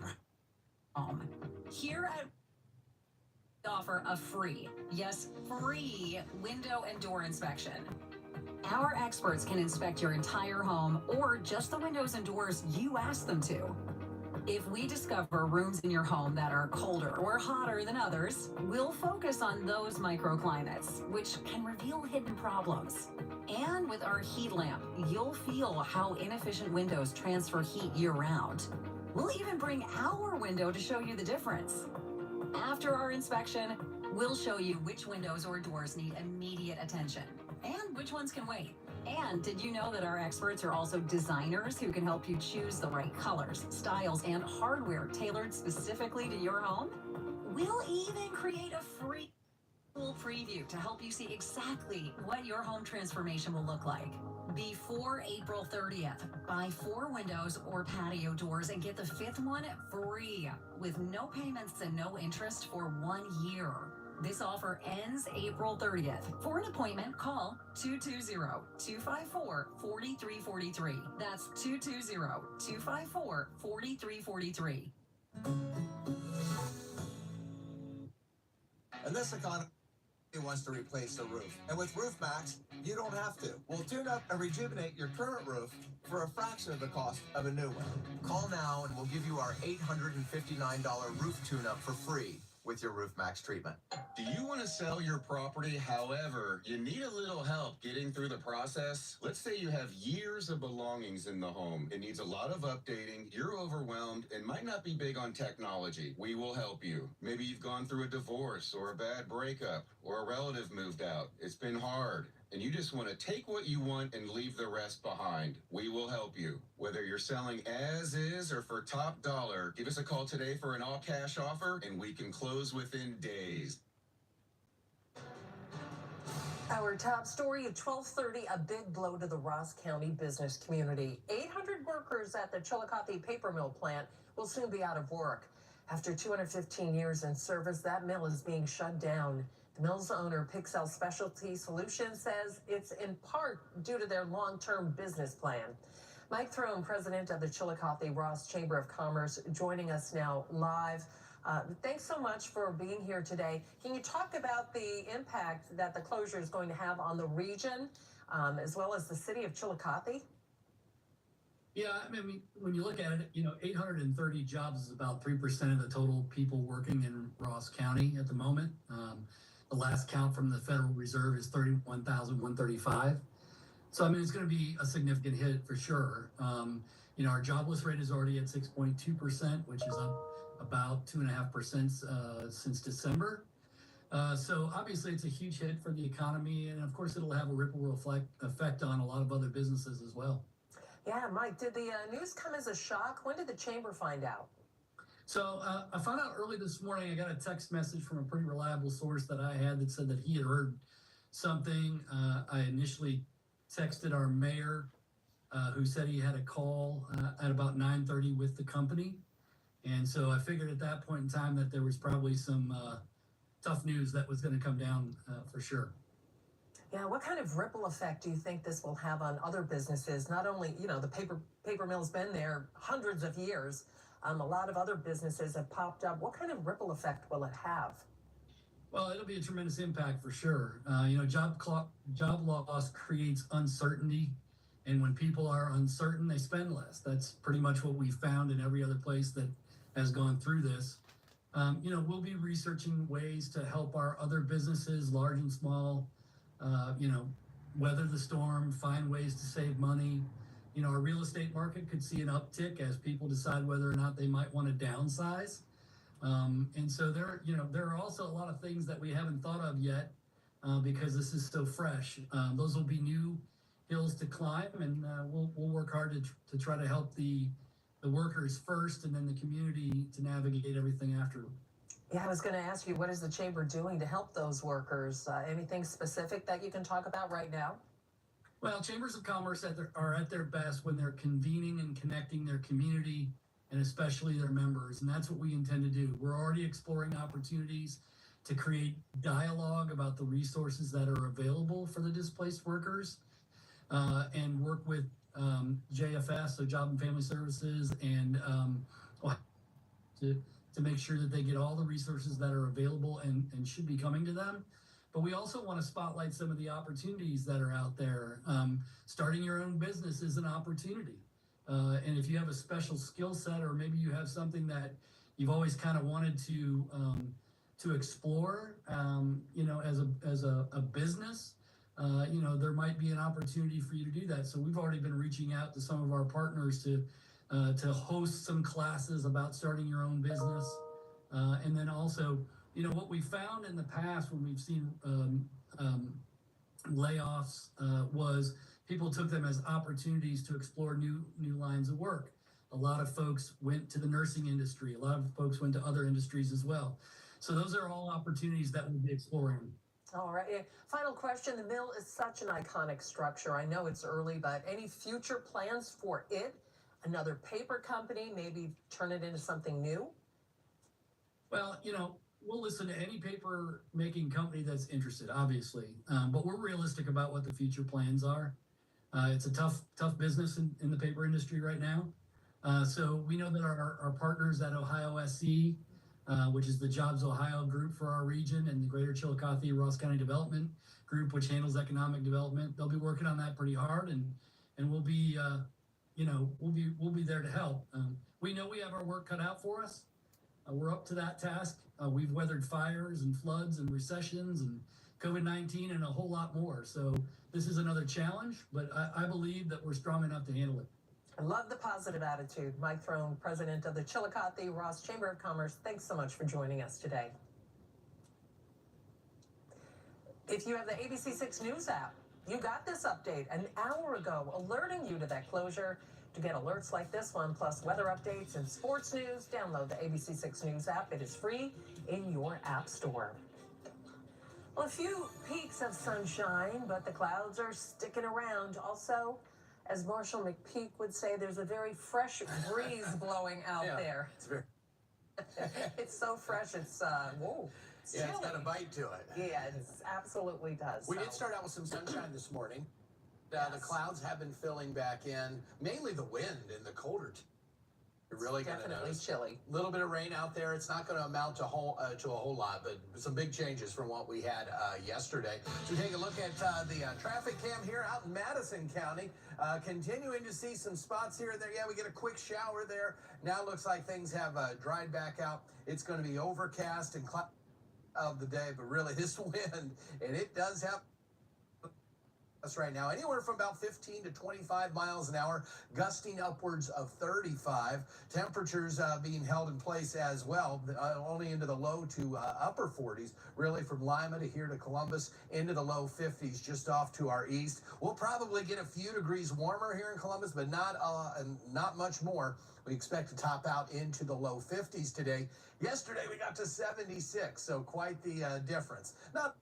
problems. Here at offer a free, yes, free window and door inspection. Our experts can inspect your entire home or just the windows and doors you ask them to. If we discover rooms in your home that are colder or hotter than others, we'll focus on those microclimates, which can reveal hidden problems. And with our heat lamp, you'll feel how inefficient windows transfer heat year-round. We'll even bring our window to show you the difference. After our inspection, we'll show you which windows or doors need immediate attention and which ones can wait. And did you know that our experts are also designers who can help you choose the right colors, styles, and hardware tailored specifically to your home? We'll even create a free preview to help you see exactly what your home transformation will look like. Before April 30th, buy 4 windows or patio doors and get the 5th one free with no payments and no interest for 1 year. This offer ends April 30th. For an appointment, call 220-254-4343. That's 220-254-4343. And this economy wants to replace the roof. And with Roof Max, you don't have to. We'll tune up and rejuvenate your current roof for a fraction of the cost of a new one. Call now and we'll give you our $859 roof tune-up for free with your Roof Max treatment. Do you want to sell your property? However, you need a little help getting through the process? Let's say you have years of belongings in the home. It needs a lot of updating. You're overwhelmed and might not be big on technology. We will help you. Maybe you've gone through a divorce or a bad breakup or a relative moved out. It's been hard. And you just want to take what you want and leave the rest behind. We will help you. Whether you're selling as is or for top dollar, give us a call today for an all-cash offer, and we can close within days. Our top story at 12:30, a big blow to the Ross County business community. 800 workers at the Chillicothe paper mill plant will soon be out of work. After 215 years in service, that mill is being shut down. The mill's owner, Pixel Specialty Solutions, says it's in part due to their long-term business plan. Mike Throne, president of the Chillicothe Ross Chamber of Commerce, joining us now live. Thanks so much for being here today. Can you talk about the impact that the closure is going to have on the region, as well as the city of Chillicothe? Yeah, I mean, when you look at it, 830 jobs is about 3% of the total people working in Ross County at the moment. The last count from the Federal Reserve is 31,135. So, I mean, it's going to be a significant hit for sure. Our jobless rate is already at 6.2%, which is up about 2.5% since December. So obviously it's a huge hit for the economy, and of course it'll have a ripple effect on a lot of other businesses as well. Yeah, Mike, did the news come as a shock? When did the chamber find out? So I found out early this morning. I got a text message from a pretty reliable source that I had that said that he had heard something. I initially texted our mayor, who said he had a call at about 9:30 with the company. And so I figured at that point in time that there was probably some tough news that was going to come down for sure. Yeah, what kind of ripple effect do you think this will have on other businesses? Not only, the paper mill's been there hundreds of years. A lot of other businesses have popped up. What kind of ripple effect will it have? Well, it'll be a tremendous impact for sure. Job loss creates uncertainty. And when people are uncertain, they spend less. That's pretty much what we found in every other place that has gone through this. We'll be researching ways to help our other businesses, large and small, weather the storm, find ways to save money. Our real estate market could see an uptick as people decide whether or not they might want to downsize. And so there are also a lot of things that we haven't thought of yet because this is so fresh. Those will be new hills to climb, and we'll work hard to try to help the workers first, and then the community to navigate everything after. Yeah, I was going to ask you, what is the chamber doing to help those workers? Anything specific that you can talk about right now? Well, chambers of commerce are at their best when they're convening and connecting their community, and especially their members, and that's what we intend to do. We're already exploring opportunities to create dialogue about the resources that are available for the displaced workers, and work with JFS, so Job and Family Services, and to make sure that they get all the resources that are available and should be coming to them. But we also want to spotlight some of the opportunities that are out there. Starting your own business is an opportunity. And if you have a special skill set, or maybe you have something that you've always kind of wanted to explore, as a business, there might be an opportunity for you to do that. So we've already been reaching out to some of our partners to host some classes about starting your own business. And then also, what we found in the past when we've seen layoffs was people took them as opportunities to explore new lines of work. A lot of folks went to the nursing industry. A lot of folks went to other industries as well. So those are all opportunities that we'll be exploring. All right. Final question. The mill is such an iconic structure. I know it's early, but any future plans for it? Another paper company, maybe turn it into something new? Well, we'll listen to any paper making company that's interested, obviously. But we're realistic about what the future plans are. It's a tough business in the paper industry right now. So we know that our partners at Ohio SC, which is the Jobs Ohio group for our region, and the Greater Chillicothe Ross County Development Group, which handles economic development, they'll be working on that pretty hard, and we'll be we'll be there to help. We know we have our work cut out for us. We're up to that task. We've weathered fires and floods and recessions and COVID-19 and a whole lot more. So this is another challenge, but I believe that we're strong enough to handle it. I love the positive attitude. Mike Throne, president of the Chillicothe Ross Chamber of Commerce, thanks so much for joining us today. If you have the ABC6 News app, you got this update an hour ago alerting you to that closure. To get alerts like this one, plus weather updates and sports news, download the ABC6 News app. It is free in your app store. Well, a few peaks of sunshine, but the clouds are sticking around. Also, as Marshall McPeak would say, there's a very fresh breeze blowing out there. It's very. It's so fresh. It's whoa. It's It's got a bite to it. Yeah, it absolutely does. We did start out with some sunshine this morning. The clouds have been filling back in, mainly the wind and the colder. You're really going to notice chilly. A little bit of rain out there. It's not going to amount to a whole lot, but some big changes from what we had yesterday. So take a look at the traffic cam here out in Madison County. Continuing to see some spots here and there. Yeah, we get a quick shower there. Now it looks like things have dried back out. It's going to be overcast and cloudy of the day, but really this wind, and it does have right now anywhere from about 15 to 25 miles an hour, gusting upwards of 35. Temperatures being held in place as well, only into the low to upper 40s, really from Lima to here to Columbus, into the low 50s just off to our east. We'll probably get a few degrees warmer here in Columbus, but not much more. We expect to top out into the low 50s today. Yesterday we got to 76, so quite the difference. Not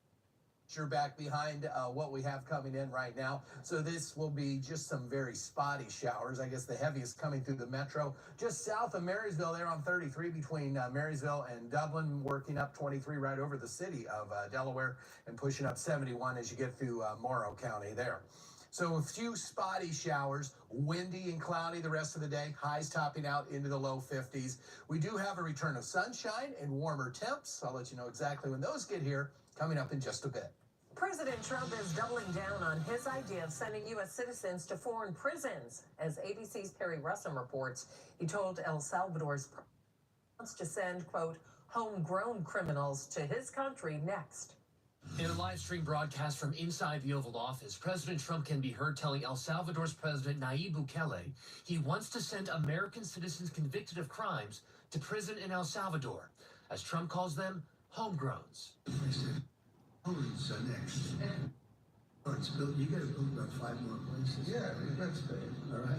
you're back behind what we have coming in right now. So this will be just some very spotty showers. I guess the heaviest coming through the metro, just south of Marysville there on 33 between Marysville and Dublin, working up 23 right over the city of Delaware and pushing up 71 as you get through Morrow County there. So a few spotty showers, windy and cloudy the rest of the day, highs topping out into the low 50s. We do have a return of sunshine and warmer temps. I'll let you know exactly when those get here, coming up in just a bit. President Trump is doubling down on his idea of sending U.S. citizens to foreign prisons. As ABC's Perry Russum reports, he told El Salvador's wants to send, quote, homegrown criminals to his country next. In a live stream broadcast from inside the Oval Office, President Trump can be heard telling El Salvador's President Nayib Bukele he wants to send American citizens convicted of crimes to prison in El Salvador, as Trump calls them homegrowns. Oh, it's built, you gotta build about 5 more places. Yeah, that's big. All right.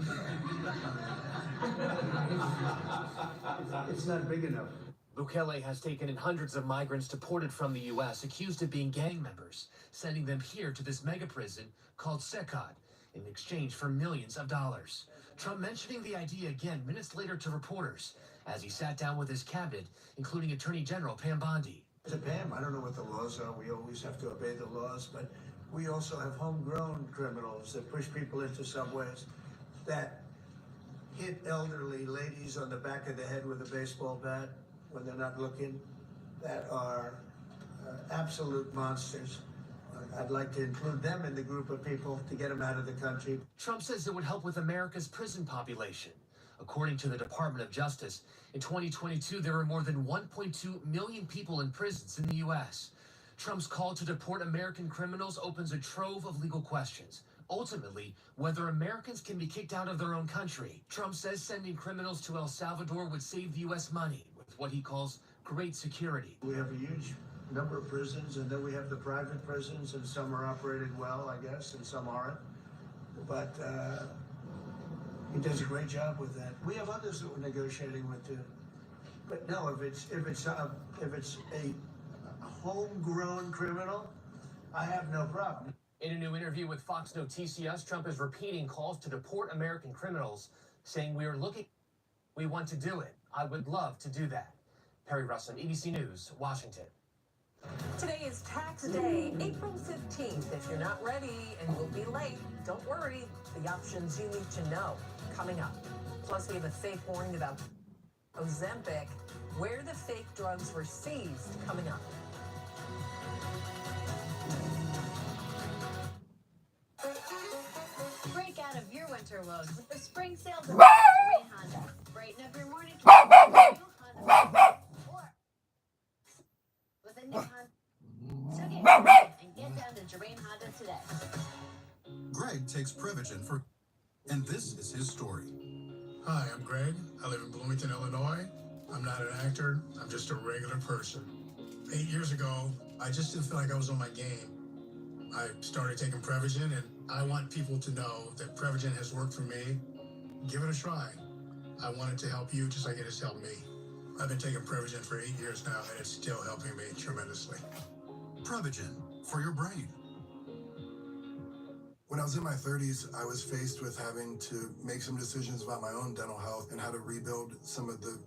It's not big enough. Bukele has taken in hundreds of migrants deported from the U.S., accused of being gang members, sending them here to this mega prison called Secot in exchange for millions of dollars. Trump mentioning the idea again minutes later to reporters as he sat down with his cabinet, including Attorney General Pam Bondi. To Pam, I don't know what the laws are. We always have to obey the laws, but we also have homegrown criminals that push people into subways, that hit elderly ladies on the back of the head with a baseball bat when they're not looking, that are absolute monsters. I'd like to include them in the group of people to get them out of the country. Trump says it would help with America's prison population. According to the Department of Justice, in 2022, there were more than 1.2 million people in prisons in the U.S. Trump's call to deport American criminals opens a trove of legal questions. Ultimately, whether Americans can be kicked out of their own country. Trump says sending criminals to El Salvador would save the U.S. money with what he calls great security. We have a huge number of prisons, and then we have the private prisons, and some are operated well, I guess, and some aren't. But he does a great job with that. We have others that we're negotiating with too. But no, if it's a homegrown criminal, I have no problem. In a new interview with Fox News TCS, Trump is repeating calls to deport American criminals, saying we want to do it. I would love to do that. Perry Russell, ABC News, Washington. Today is tax day, April 15th. If you're not ready and will be late, don't worry. The options you need to know coming up. Plus, we have a fake warning about Ozempic, where the fake drugs were seized coming up. Break out of your winter woes with the spring sales event at Jermaine Honda. Brighten up your morning commute with a new Honda or with a new Honda. So get going and get down to Jermaine Honda today. Greg takes Prevagen for, and this is his story. Hi, I'm Greg. I live in Bloomington, Illinois. I'm not an actor. I'm just a regular person. 8 years ago, I just didn't feel like I was on my game. I started taking Prevagen, and I want people to know that Prevagen has worked for me. Give it a try. I want it to help you just like it has helped me. I've been taking Prevagen for 8 years now, and it's still helping me tremendously. Prevagen for your brain. When I was in my 30s, I was faced with having to make some decisions about my own dental health and how to rebuild some of the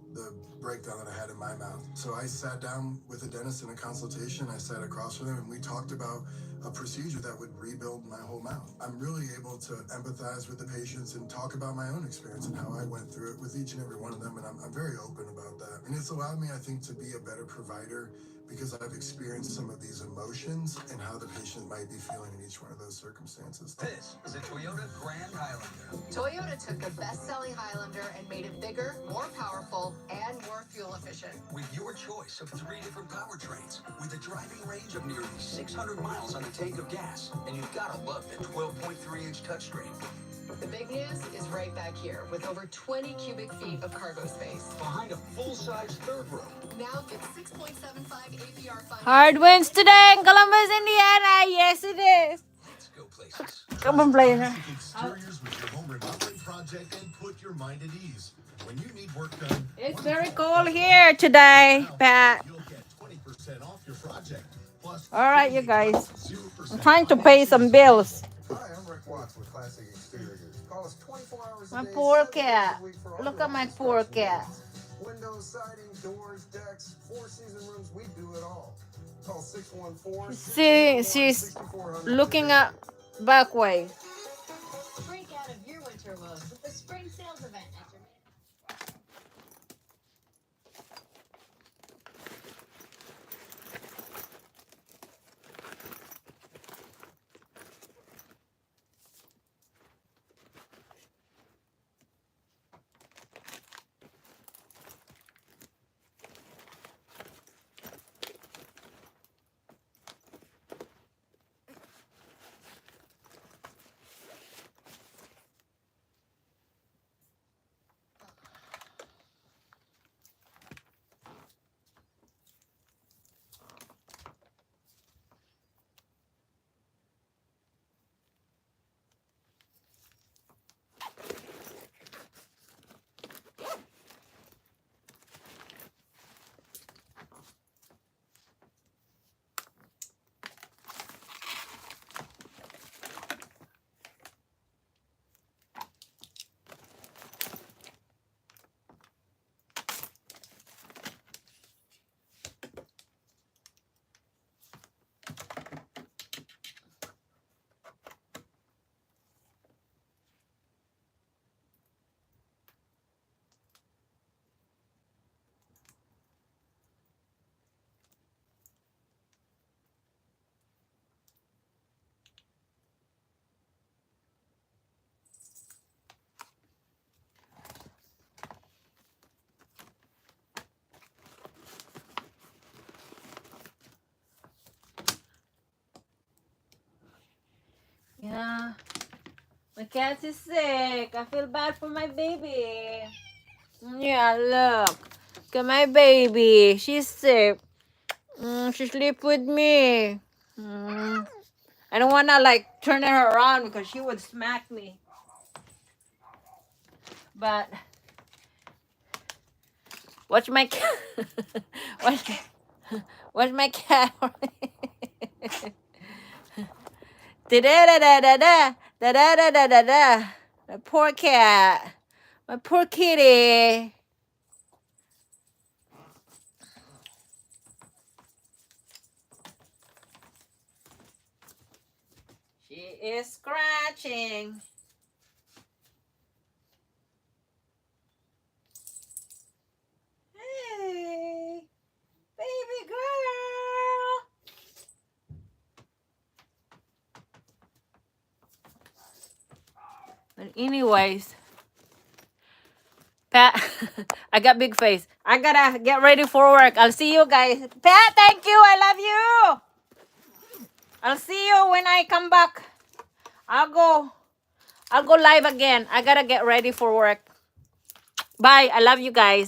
breakdown that I had in my mouth. So I sat down with a dentist in a consultation. I sat across from him, and we talked about a procedure that would rebuild my whole mouth. I'm really able to empathize with the patients and talk about my own experience and how I went through it with each and every one of them, and I'm very open about that. And it's allowed me, I think, to be a better provider because I've experienced some of these emotions and how the patient might be feeling in each one of those circumstances. This is a Toyota Grand Highlander. Toyota took the best-selling Highlander and made it bigger, more powerful, and more fuel efficient. With your choice of 3 different powertrains, with a driving range of nearly 600 miles on a tank of gas, and you've got to love the 12.3-inch touchscreen. The big news is right back here, with over 20 cubic feet of cargo space. Behind a full-size third row. Now get 6.75 APR finance. Hard wins today in Columbus, Indiana. Yes, it is. Let's go places. Come on, Blazer. Exteriors with your home remodeling project and put your mind at ease. When you need work done, It's very cold here today, Pat. you'll get 20% off your project. Plus, All right, you guys. I'm trying to pay some bills. Hi, I'm Rick Watts with Classic Exteriors. Call us 24 hours a My day, poor 7 days cat. a week for all Look your at my poor construction cat. needs. Windows, siding, doors, decks, 4-season rooms, we do it all. Call 614 She's looking at back way. Break out of your winter woes with the spring sales event at Jermaine. cat is sick. I feel bad for my baby. Yeah, look. Look at my baby. She's sick. She sleep with me. I don't want to like turn her around because she would smack me. But watch my cat. watch my cat. Da-da-da-da-da-da. Da-da-da-da-da-da. My poor cat. My poor kitty. She is scratching. Hey, baby girl. But anyways, Pat, I got big face. I gotta get ready for work. I'll see you guys. Pat, thank you. I love you. I'll see you when I come back. I'll go live again. I gotta get ready for work. Bye. I love you guys.